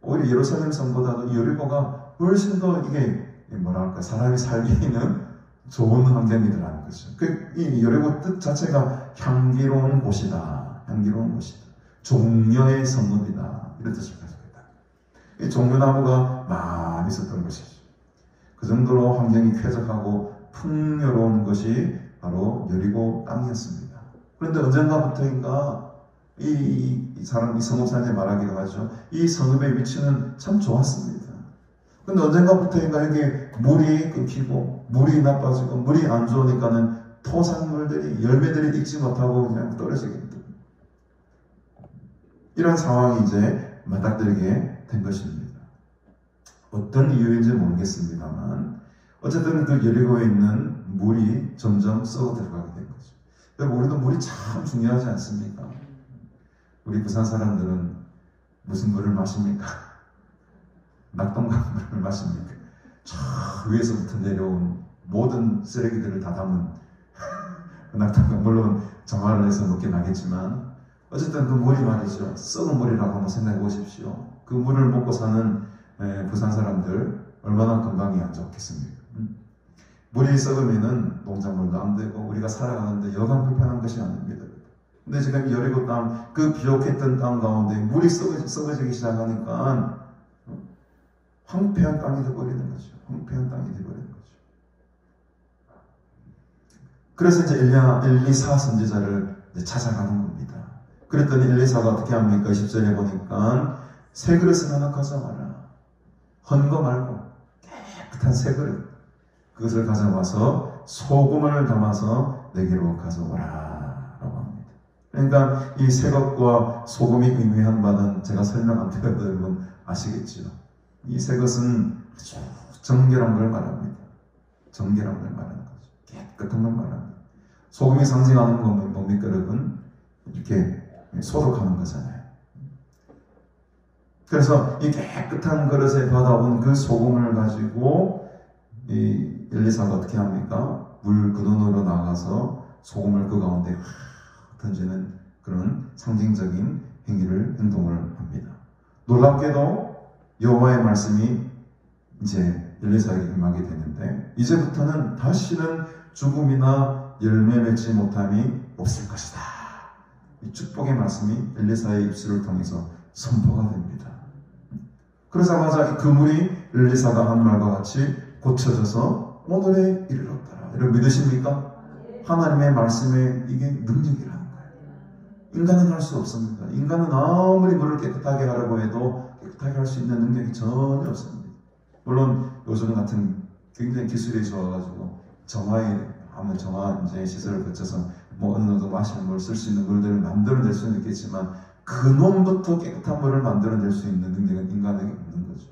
오히려 예루살렘 성보다도 여리고가 훨씬 더 이게 뭐랄까 사람이 살기에는 좋은 환경이더라는 거죠. 이 여리고 뜻 자체가 향기로운 곳이다, 향기로운 곳이다, 종려의 성읍이다, 이런 뜻을 가지고 있다. 이 종려나무가 많이 있었던 것이죠. 그 정도로 환경이 쾌적하고 풍요로운 것이 바로 여리고 땅이었습니다. 그런데 언젠가부터인가 이 성읍 사람이 말하기도 하죠. 이 성읍의 위치는 참 좋았습니다. 그런데 언젠가부터인가 이게 물이 끊기고 물이 나빠지고 물이 안 좋으니까는 토산물들이, 열매들이 익지 못하고 그냥 떨어지게 됩니다. 이런 상황이 이제 맞닥뜨리게 된 것입니다. 어떤 이유인지 모르겠습니다만 어쨌든 그 여리고에 있는 물이 점점 썩어 들어가게 된 거죠. 여러분, 우리도 물이 참 중요하지 않습니까? 우리 부산 사람들은 무슨 물을 마십니까? 낙동강 물을 마십니까? 저 위에서부터 내려온 모든 쓰레기들을 다 담은 낙동강, 물론 정화를 해서 먹긴 하겠지만 어쨌든 그 물이 말이죠, 썩은 물이라고 한번 생각해 보십시오. 그 물을 먹고 사는 부산 사람들 얼마나 건강이 안 좋겠습니까? 물이 썩으면은 농작물도 안 되고 우리가 살아가는데 여간 불편한 것이 아닙니다. 근데 지금 여리고 땅, 그 비옥했던 땅 가운데 물이 썩어지기 시작하니까 황폐한 땅이 되어버리는 거죠. 황폐한 땅이 되어버리는 거죠. 그래서 이제 엘리사 선지자를 이제 찾아가는 겁니다. 그랬더니 엘리사가 어떻게 합니까? 10절에 보니까 새 그릇을 하나 가져와라. 헌 거 말고 깨끗한 새 그릇, 그것을 가져와서 소금을 담아서 내게로 가져오라 라고 합니다. 그러니까 이 새 것과 소금이 의미한 바는 제가 설명 안 드려도 여러분 아시겠죠? 이 새 것은 아주 정결한 걸 말합니다. 정결한 걸 말하는 거죠. 깨끗한 걸 말합니다. 소금이 상징하는 건 뭡니까 여러분? 이렇게 소독하는 거잖아요. 그래서 이 깨끗한 그릇에 받아온 그 소금을 가지고 이 엘리사가 어떻게 합니까? 물 근원으로 나가서 소금을 그 가운데 던지는 그런 상징적인 행동을 합니다. 놀랍게도 여호와의 말씀이 이제 엘리사에게 임하게 되는데, 이제부터는 다시는 죽음이나 열매 맺지 못함이 없을 것이다. 이 축복의 말씀이 엘리사의 입술을 통해서 선포가 됩니다. 그러자마자 그 물이 엘리사가 한 말과 같이 고쳐져서 오늘에 이르렀더라. 여러분 믿으십니까? 하나님의 말씀에 이게 능력이라는 거예요. 인간은 할 수 없습니다. 인간은 아무리 물을 깨끗하게 하라고 해도 깨끗하게 할 수 있는 능력이 전혀 없습니다. 물론 요즘 같은 굉장히 기술이 좋아가지고 정화하면 정화 이제 시설을 거쳐서 뭐 어느 정도 마시는 물 쓸 수 있는 물들을 만들어낼 수는 있겠지만 근원부터 깨끗한 물을 만들어낼 수 있는 능력은 인간에게 없는 거죠.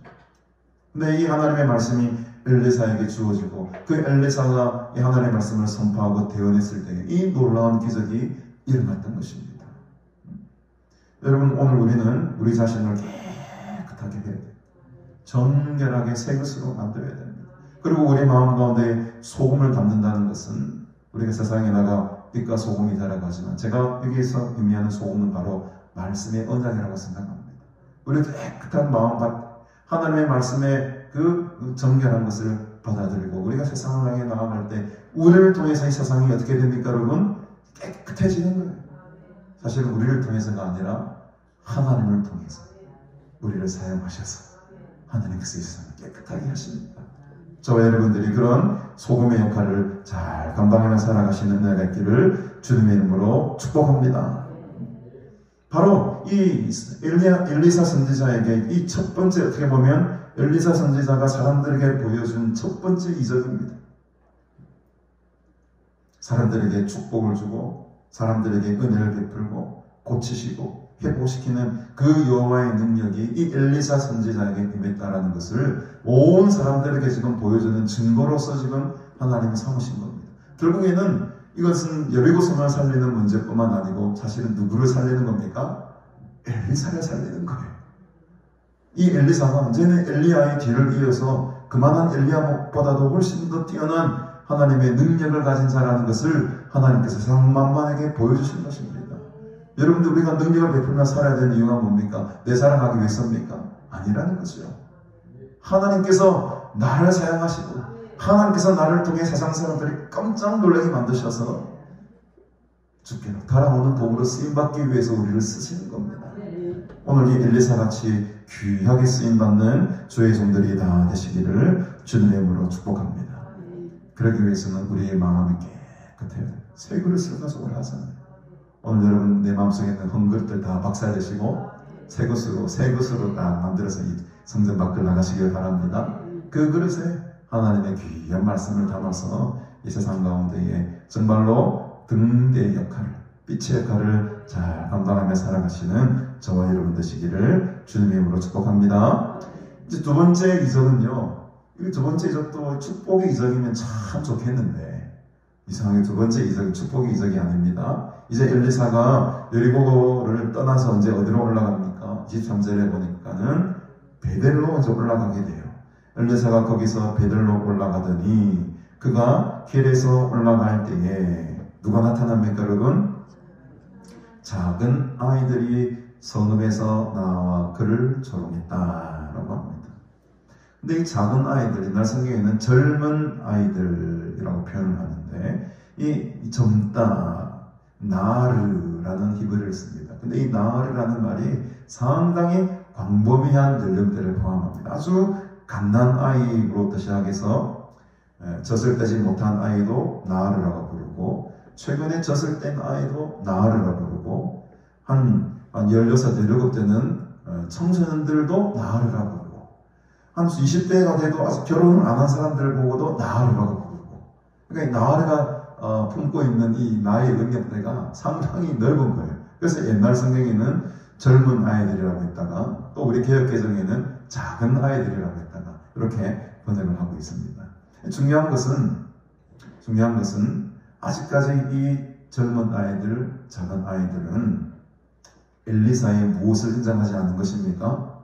근데 이 하나님의 말씀이 엘리사에게 주어지고 그 엘리사가 이 하나님의 말씀을 선포하고 대언했을 때 이 놀라운 기적이 일어났던 것입니다. 여러분, 오늘 우리는 우리 자신을 깨끗하게 해야 돼요. 정결하게 새 것으로 만들어야 됩니다. 그리고 우리 마음 가운데 소금을 담는다는 것은 우리가 세상에 나가 빛과 소금이 되라고 하지만 제가 여기에서 의미하는 소금은 바로 말씀의 언약이라고 생각합니다. 우리가 깨끗한 마음, 하나님의 말씀의 그 정결한 것을 받아들이고 우리가 세상을 향해 나아갈 때 우리를 통해서 이 세상이 어떻게 됩니까, 여러분? 깨끗해지는 거예요. 사실은 우리를 통해서가 아니라 하나님을 통해서 우리를 사용하셔서 하나님께서 이 세상을 깨끗하게 하십니다. 저와 여러분들이 그런 소금의 역할을 잘 감당하며 살아가시는 은혜가 있기를 주님의 이름으로 축복합니다. 바로 이 엘리사 선지자에게 이 첫 번째, 어떻게 보면 엘리사 선지자가 사람들에게 보여준 첫 번째 이적입니다. 사람들에게 축복을 주고 사람들에게 은혜를 베풀고 고치시고 회복시키는 그 여호와의 능력이 이 엘리사 선지자에게 임했다라는 것을 온 사람들에게 지금 보여주는 증거로서 지금 하나님이 삼으신 겁니다. 결국에는 이것은 여리고성을 살리는 문제뿐만 아니고 사실은 누구를 살리는 겁니까? 엘리사를 살리는 거예요. 이 엘리사가 언제는 엘리야의 뒤를 이어서 그만한 엘리야보다도 훨씬 더 뛰어난 하나님의 능력을 가진 자라는 것을 하나님께서 세상 만만하게 보여주신 것입니다. 여러분들, 우리가 능력을 베풀며 살아야 되는 이유가 뭡니까? 내 자랑하기 위해서입니까? 아니라는 거죠. 하나님께서 나를 사용하시고 하나님께서 나를 통해 세상 사람들이 깜짝 놀라게 만드셔서 주께로 달아오는 도구로 쓰임받기 위해서 우리를 쓰시는 겁니다. 오늘 이 엘리사같이 귀하게 쓰임받는 주의 종들이 다 되시기를 주님의 이름으로 축복합니다. 그러기 위해서는 우리의 마음이 깨끗해야 돼요. 새 그릇을 가져오라 하잖아요. 오늘 여러분, 내 마음속에 있는 헝그릇들 다 박살내시고 새 것으로 딱 만들어서 이 성전 밖을 나가시길 바랍니다. 그 그릇에 하나님의 귀한 말씀을 담아서 이 세상 가운데에 정말로 등대의 역할을, 빛의 역할을 잘 감당하며 살아가시는 저와 여러분 되시기를 주님의 이름으로 축복합니다. 이제 두 번째 이적은요, 이 두 번째 이적도 축복의 이적이면 참 좋겠는데 이상하게 두 번째 이적은 축복의 이적이 아닙니다. 이제 엘리사가 여리고를 떠나서 이제 어디로 올라갑니까? 23절에 보니까는 베델로 이제 올라가게 돼요. 엘리사가 거기서 베델로 올라가더니 그가 길에서 올라갈 때에 누가 나타납니까, 여러분? 작은 아이들이 성읍에서 나와 그를 조롱했다라고 합니다. 근데 이 작은 아이들, 옛날 성경에는 젊은 아이들이라고 표현을 하는데 이 젊다, 나르라는 히브리어를 씁니다. 근데 이 나르라는 말이 상당히 광범위한 연령대를 포함합니다. 아주 갓난 아이로부터 시작해서 젖을 떼지 못한 아이도 나르라고 부르고 최근에 젖을 뗀 아이도 나르라고 부르고 한 16, 17대는 청소년들도 나르라고 부르고 한 20대가 돼도 아직 결혼을 안 한 사람들 보고도 나르라고 부르고 그러니까 나르가 품고 있는 이 나의 능력대가 상당히 넓은 거예요. 그래서 옛날 성경에는 젊은 아이들이라고 했다가 또 우리 개역개정에는 작은 아이들이라고 했다가 이렇게 번역을 하고 있습니다. 중요한 것은 아직까지 이 젊은 아이들, 작은 아이들은 엘리사의 무엇을 인정하지 않는 것입니까?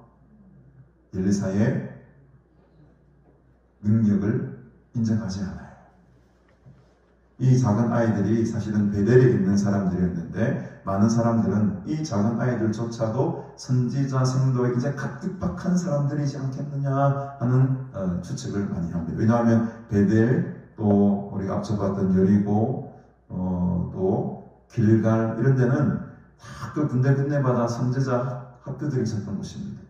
엘리사의 능력을 인정하지 않아요. 이 작은 아이들이 사실은 베델에 있는 사람들이었는데 많은 사람들은 이 작은 아이들조차도 선지자 성도에 이제 각입박한 사람들이지 않겠느냐 하는 추측을 많이 합니다. 왜냐하면 베델, 또 우리가 앞서 봤던 여리고, 또 길갈 이런 데는 다 그 군데군데마다 선지자 학교들이 있었던 곳입니다.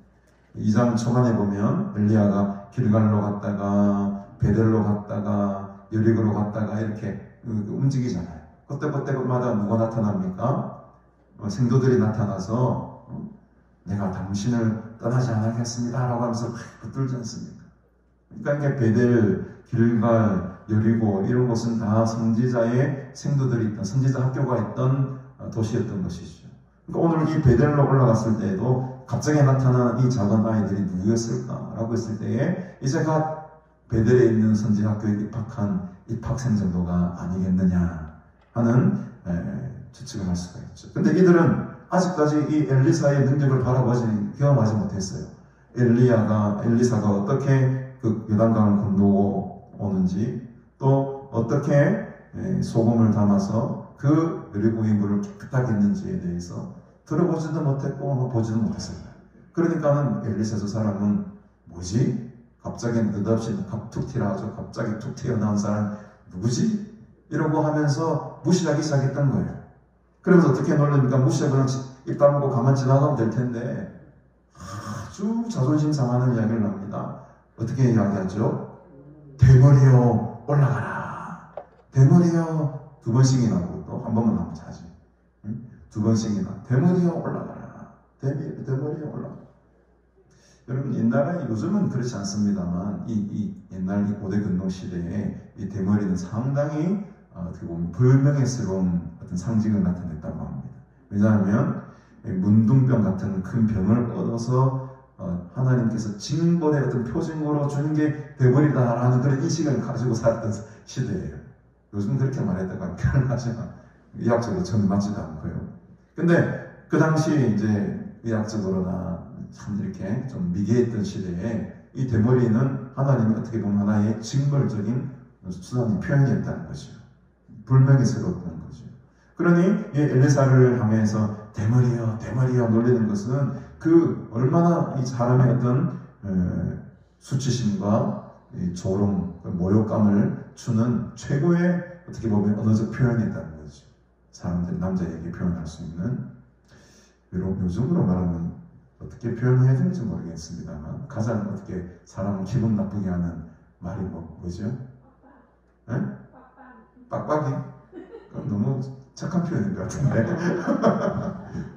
2장 초반에 보면 엘리야가 길갈로 갔다가 베델로 갔다가 여리고로 갔다가 이렇게 움직이잖아요. 그때마다 누가 나타납니까? 생도들이 나타나서 내가 당신을 떠나지 않겠습니다 라고 하면서 붙들지 않습니까? 그러니까 베델 길갈, 여리고 이런 곳은 다 선지자의 생도들이 있던, 선지자 학교가 있던 도시였던 것이죠. 그러니까 오늘 이 베델로 올라갔을 때에도 갑자기 나타난 이 작은 아이들이 누구였을까라고 했을 때에 이제 갓 베델에 있는 선지학교에 입학한 입학생 정도가 아니겠느냐 하는 추측을 할 수가 있죠. 근데 이들은 아직까지 이 엘리사의 능력을 경험하지 못했어요. 엘리사가 어떻게 그 요단강을 건너고 오는지, 또 어떻게 소금을 담아서 그 여리고의 물을 깨끗하게 했는지에 대해서 들어보지도 못했고 보지도 못했어요. 그러니까는 엘리사 저 사람은 뭐지? 갑자기 느닷없이 툭 튀어나와서 갑자기 툭 튀어나온 사람 누구지? 이러고 하면서 무시하기 시작했던 거예요. 그러면서 어떻게 놀랍니까? 무시하고 입 다물고 가만 지나가면 될 텐데 아주 자존심 상하는 이야기를 합니다. 어떻게 이야기하죠? 대머리여 올라가라. 대머리여 두 번씩이나 하고 또 한 번만 하면 자지. 두 번씩이나 대머리여 올라가라. 대머리여 올라가라. 여러분 옛날에 요즘은 그렇지 않습니다만 이 옛날 이 고대 근동 시대에 이 대머리는 상당히 어떻게 보면 불명예스러운 어떤 상징을 나타냈다고 합니다. 왜냐하면 문둥병 같은 큰 병을 얻어서 하나님께서 징벌의 어떤 표징으로 주는 게 대머리다라는 그런 인식을 가지고 살았던 시대예요. 요즘 그렇게 말했다가 결혼하지만 의학적으로 전혀 맞지도 않고요. 근데 그 당시 이제 의학적으로나 참 이렇게 좀 미개했던 시대에 이 대머리는 하나님이 어떻게 보면 하나의 징벌적인 수단의 표현이었다는 거죠. 불명예스러웠다는 거죠. 그러니 이 엘리사를 향해서 대머리여 놀리는 것은 그 얼마나 이 사람의 어떤 수치심과 조롱, 모욕감을 주는 최고의 어떻게 보면 언어적 표현이었다는 거죠. 사람들 남자에게 표현할 수 있는, 요즘으로 말하면 어떻게 표현해야 될지 모르겠습니다만 가장 어떻게 사람을 기분 나쁘게 하는 말이 뭐죠? 빡빡이? 너무 착한 표현인 것 같은데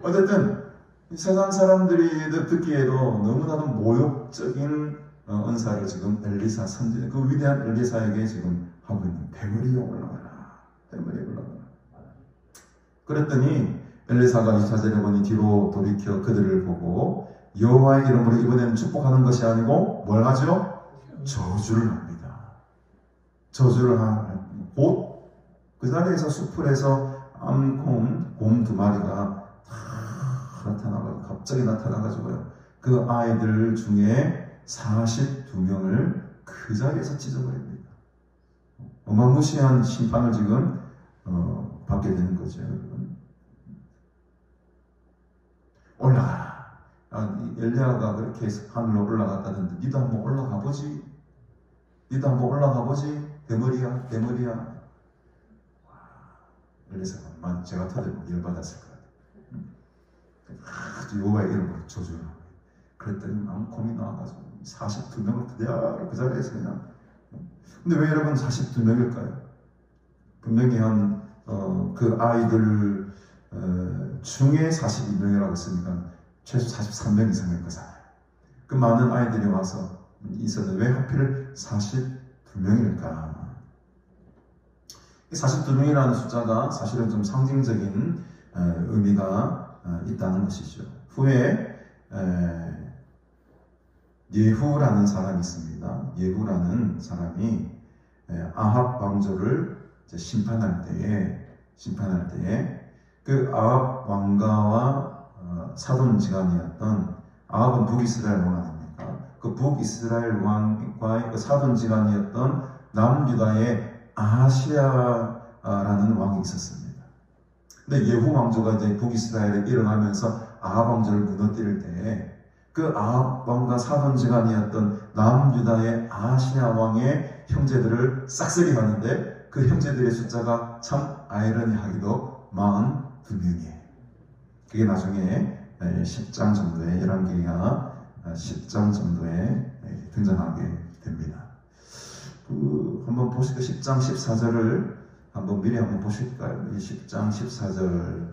어쨌든 세상 사람들이 듣기에도 너무나도 모욕적인 은사를 지금 엘리사 선지, 그 위대한 엘리사에게 지금 하고 있는 대머리에 올라가라. 대머리에 올라가라. 그랬더니 엘리사가 2차절에 보니 뒤로 돌이켜 그들을 보고 여호와의 이름으로 이번에는 축복하는 것이 아니고 뭘 하죠? 저주를 합니다. 저주를 하고 그 자리에서 수풀에서 곰 두 마리가 갑자기 나타나가지고요. 그 아이들 중에 42명을 그 자리에서 찢어버립니다. 어마무시한 심판을 지금 받게 되는 거죠. 올라가라. 엘리야가 그렇게 해서 하늘로 올라갔다는데 니도 한번 올라가 보지. 니도 한번 올라가 보지. 대머리야. 엘리사가 제가 터들면 열받았을 것 같아요. 여호와의 이름으로 저주를 합니다. 그랬더니 곰이 나와가지고 42명을 그대로 그 자리에서 그냥. 근데 왜 여러분 42명일까요? 분명히 그 아이들 중에 42명이라고 했으니까 최소 43명 이상일 거잖아요. 그 많은 아이들이 와서 있었는데 왜 하필 42명일까? 42명이라는 숫자가 사실은 좀 상징적인 의미가 있다는 것이죠. 후에 예후라는 사람이 있습니다. 예후라는 사람이 아합 왕조를 심판할 때에 그 아합 왕가와 사돈지간이었던, 아합은 북이스라엘 왕 아닙니까? 그 북이스라엘 왕과의 그 사돈지간이었던 남유다의 아하시야라는 왕이 있었습니다. 근데 예후 왕조가 이제 북이스라엘에 일어나면서 아합 왕조를 무너뜨릴 때 그 아합 왕과 사돈지간이었던 남유다의 아하시야 왕의 형제들을 싹쓸이 하는데 그 형제들의 숫자가 참 아이러니하게도 42명이에요. 그게 나중에 10장 정도에, 열왕기가 10장 정도에 등장하게 됩니다. 한번 보실까요? 10장 14절을 미리 한번 보실까요? 10장 14절,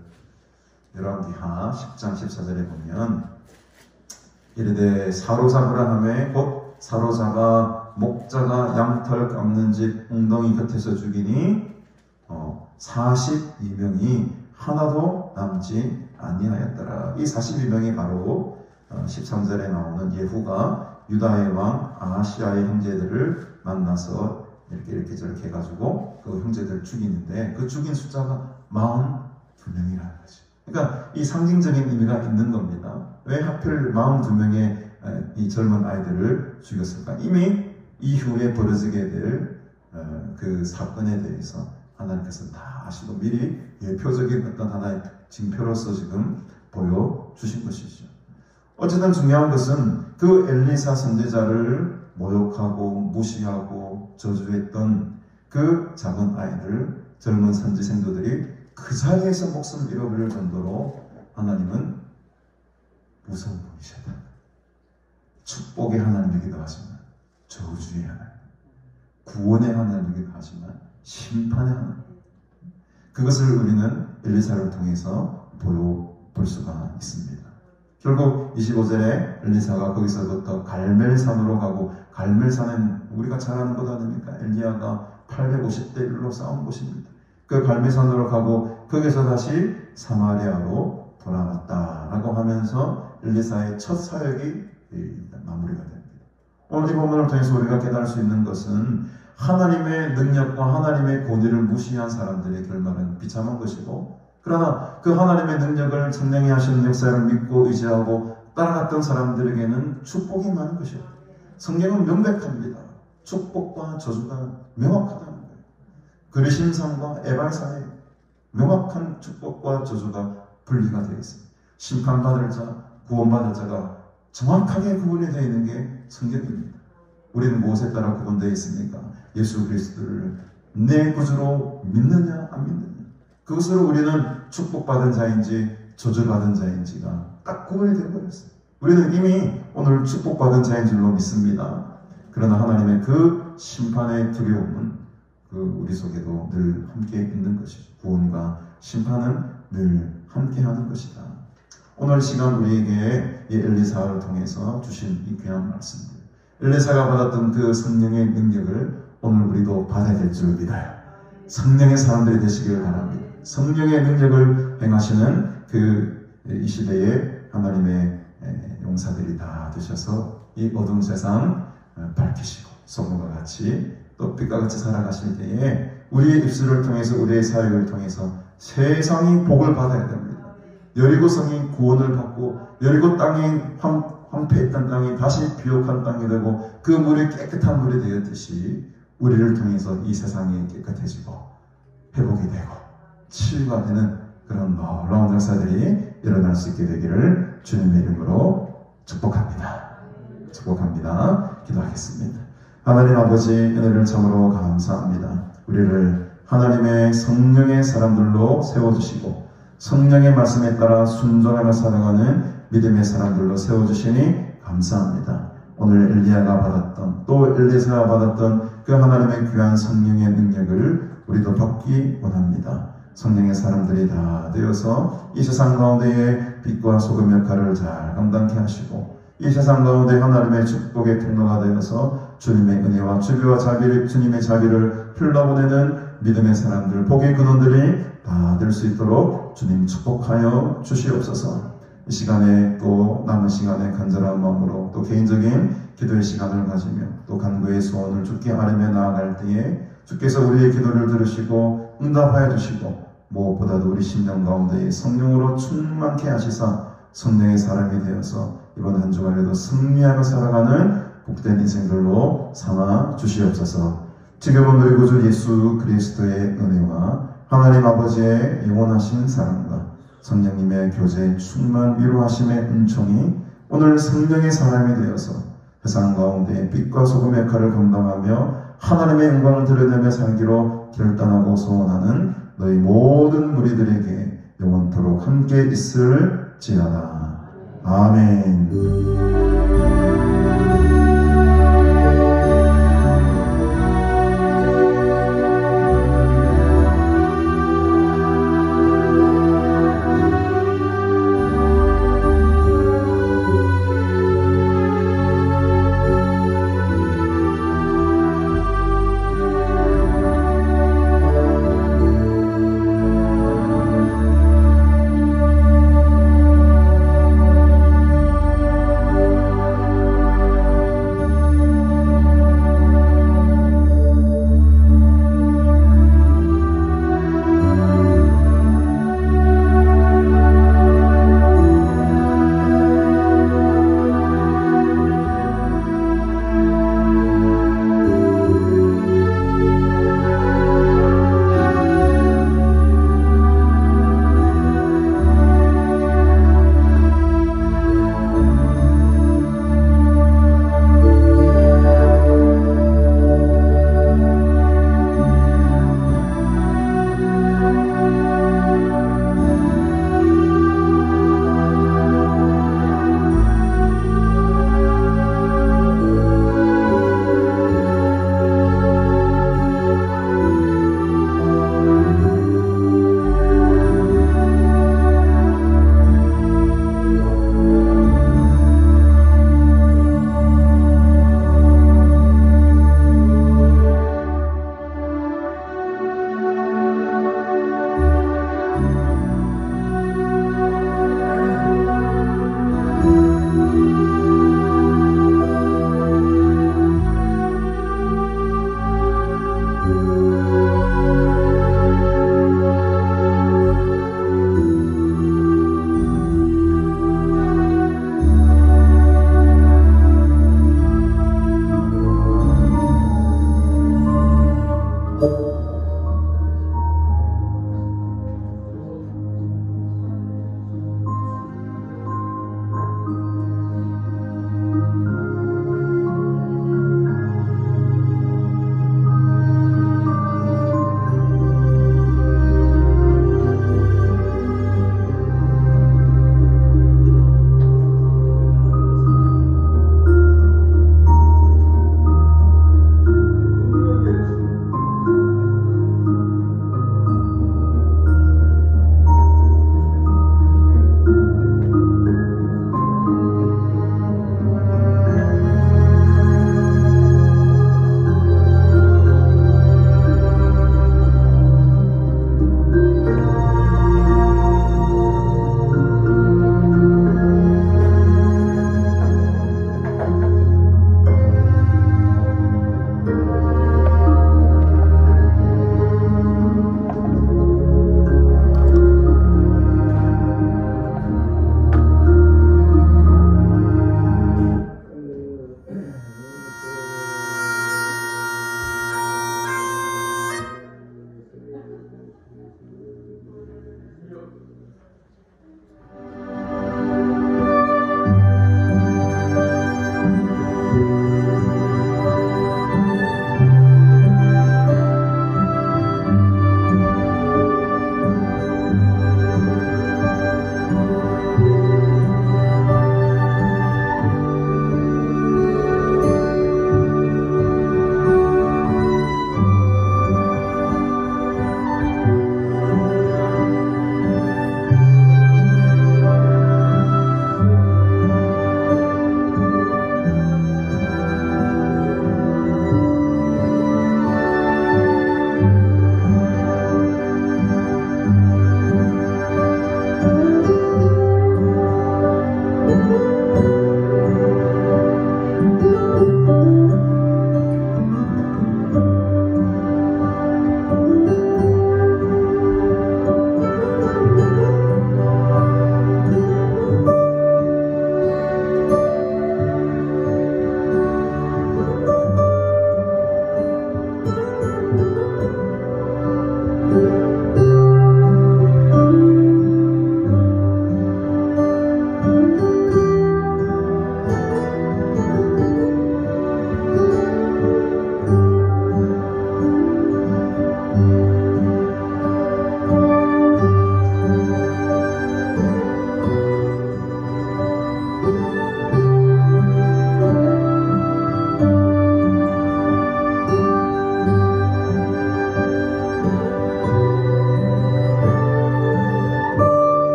열왕기하 10장 14절에 보면 이르되 사로잡으라 하매 곧 사로잡아 목자가 양털 깎는 집 웅덩이 곁에서 죽이니 42명이 하나도 남지 아니하였더라. 이 42명이 바로 13절에 나오는 예후가 유다의 왕 아하시아의 형제들을 만나서 이렇게 저렇게 해가지고 그 형제들 죽이는데 그 죽인 숫자가 42명이라는 거죠. 그러니까 이 상징적인 의미가 있는 겁니다. 왜 하필 42명의 이 젊은 아이들을 죽였을까? 이미 이후에 벌어지게 될 그 사건에 대해서 하나님께서 다 아시고 미리 예표적인 어떤 하나의 징표로서 지금 보여주신 것이죠. 어쨌든 중요한 것은 그 엘리사 선지자를 모욕하고 무시하고 저주했던 그 작은 아이들, 젊은 선지 생도들이 그 자리에서 목숨을 잃어버릴 정도로 하나님은 무서운 분이셨다. 축복의 하나님이기도 하지만 저주의 하나님, 구원의 하나님이기도 하지만 심판의 하나님. 그것을 우리는 엘리사를 통해서 볼 수가 있습니다. 결국 25절에 엘리사가 거기서부터 갈멜산으로 가고, 갈멜산은 우리가 잘 아는 것 아닙니까? 엘리야가 850대 1로 싸운 곳입니다. 그 갈멜산으로 가고 거기서 다시 사마리아로 돌아왔다라고 하면서 엘리사의 첫 사역이 마무리가 됩니다. 오늘 이 본문을 통해서 우리가 깨달을 수 있는 것은 하나님의 능력과 하나님의 권위를 무시한 사람들의 결말은 비참한 것이고, 그러나 그 하나님의 능력을 성령이 하시는 역사를 믿고 의지하고 따라갔던 사람들에게는 축복이 많은 것입니다. 성경은 명백합니다. 축복과 저주가 명확하다는 거예요. 그리심산과 에발산에 명확한 축복과 저주가 분리가 되어 있습니다. 심판받을 자, 구원받을 자가 정확하게 구분이 되어 있는 게 성경입니다. 우리는 무엇에 따라 구분되어 있습니까? 예수 그리스도를 내 구주로 믿느냐 안 믿느냐, 그것으로 우리는 축복받은 자인지 저주받은 자인지가 딱 구분이 되어버렸어요. 우리는 이미 오늘 축복받은 자인 줄로 믿습니다. 그러나 하나님의 그 심판의 두려움은 우리 속에도 늘 함께 있는 것이죠. 구원과 심판은 늘 함께하는 것이다. 오늘 시간 우리에게 이 엘리사를 통해서 주신 이 귀한 말씀들, 엘리사가 받았던 그 성령의 능력을 오늘 우리도 받아야 될 줄 믿어요. 성령의 사람들이 되시길 바랍니다. 성령의 능력을 행하시는 이 시대에 하나님의 용사들이 다 되셔서 이 어두운 세상 밝히시고 소금과 같이 또 빛과 같이 살아가실 때에 우리의 입술을 통해서, 우리의 사역을 통해서 세상이 복을 받아야 됩니다. 여리고성이 구원을 받고 여리고 땅이 황폐했던 땅이 다시 비옥한 땅이 되고 그 물이 깨끗한 물이 되었듯이 우리를 통해서 이 세상이 깨끗해지고 회복이 되고 치유가 되는 그런 놀라운 역사들이 일어날 수 있게 되기를 주님의 이름으로 축복합니다. 축복합니다. 기도하겠습니다. 하나님 아버지, 은혜를 참으로 감사합니다. 우리를 하나님의 성령의 사람들로 세워주시고 성령의 말씀에 따라 순종하며 살아가는 믿음의 사람들로 세워주시니 감사합니다. 오늘 엘리야가 받았던, 또 엘리사가 받았던 그 하나님의 귀한 성령의 능력을 우리도 받기 원합니다. 성령의 사람들이 다 되어서 이 세상 가운데에 빛과 소금 역할을 잘 감당케 하시고, 이 세상 가운데 하나님의 축복의 통로가 되어서 주님의 은혜와 주비와 자비를, 주님의 자비를 흘러보내는 믿음의 사람들, 복의 근원들이 다 될 수 있도록 주님 축복하여 주시옵소서. 이 시간에 또 남은 시간에 간절한 마음으로 또 개인적인 기도의 시간을 가지며 또 간구의 소원을 주께 아뢰며 나아갈 때에 주께서 우리의 기도를 들으시고 응답하여 주시고, 무엇보다도 우리 심령 가운데 성령으로 충만케 하시사 성령의 사람이 되어서 이번 한 주간에도 승리하며 살아가는 복된 인생들로 삼아 주시옵소서. 지금은 우리 구주 예수 그리스도의 은혜와 하나님 아버지의 영원하신 사랑과 성령님의 교제 충만 위로하심의 은총이 오늘 성령의 사람이 되어서 세상 가운데 빛과 소금의 역할을 감당하며 하나님의 영광을 드러내며 살기로 결단하고 소원하는 너희 모든 무리들에게 영원토록 함께 있을지어다. 아멘.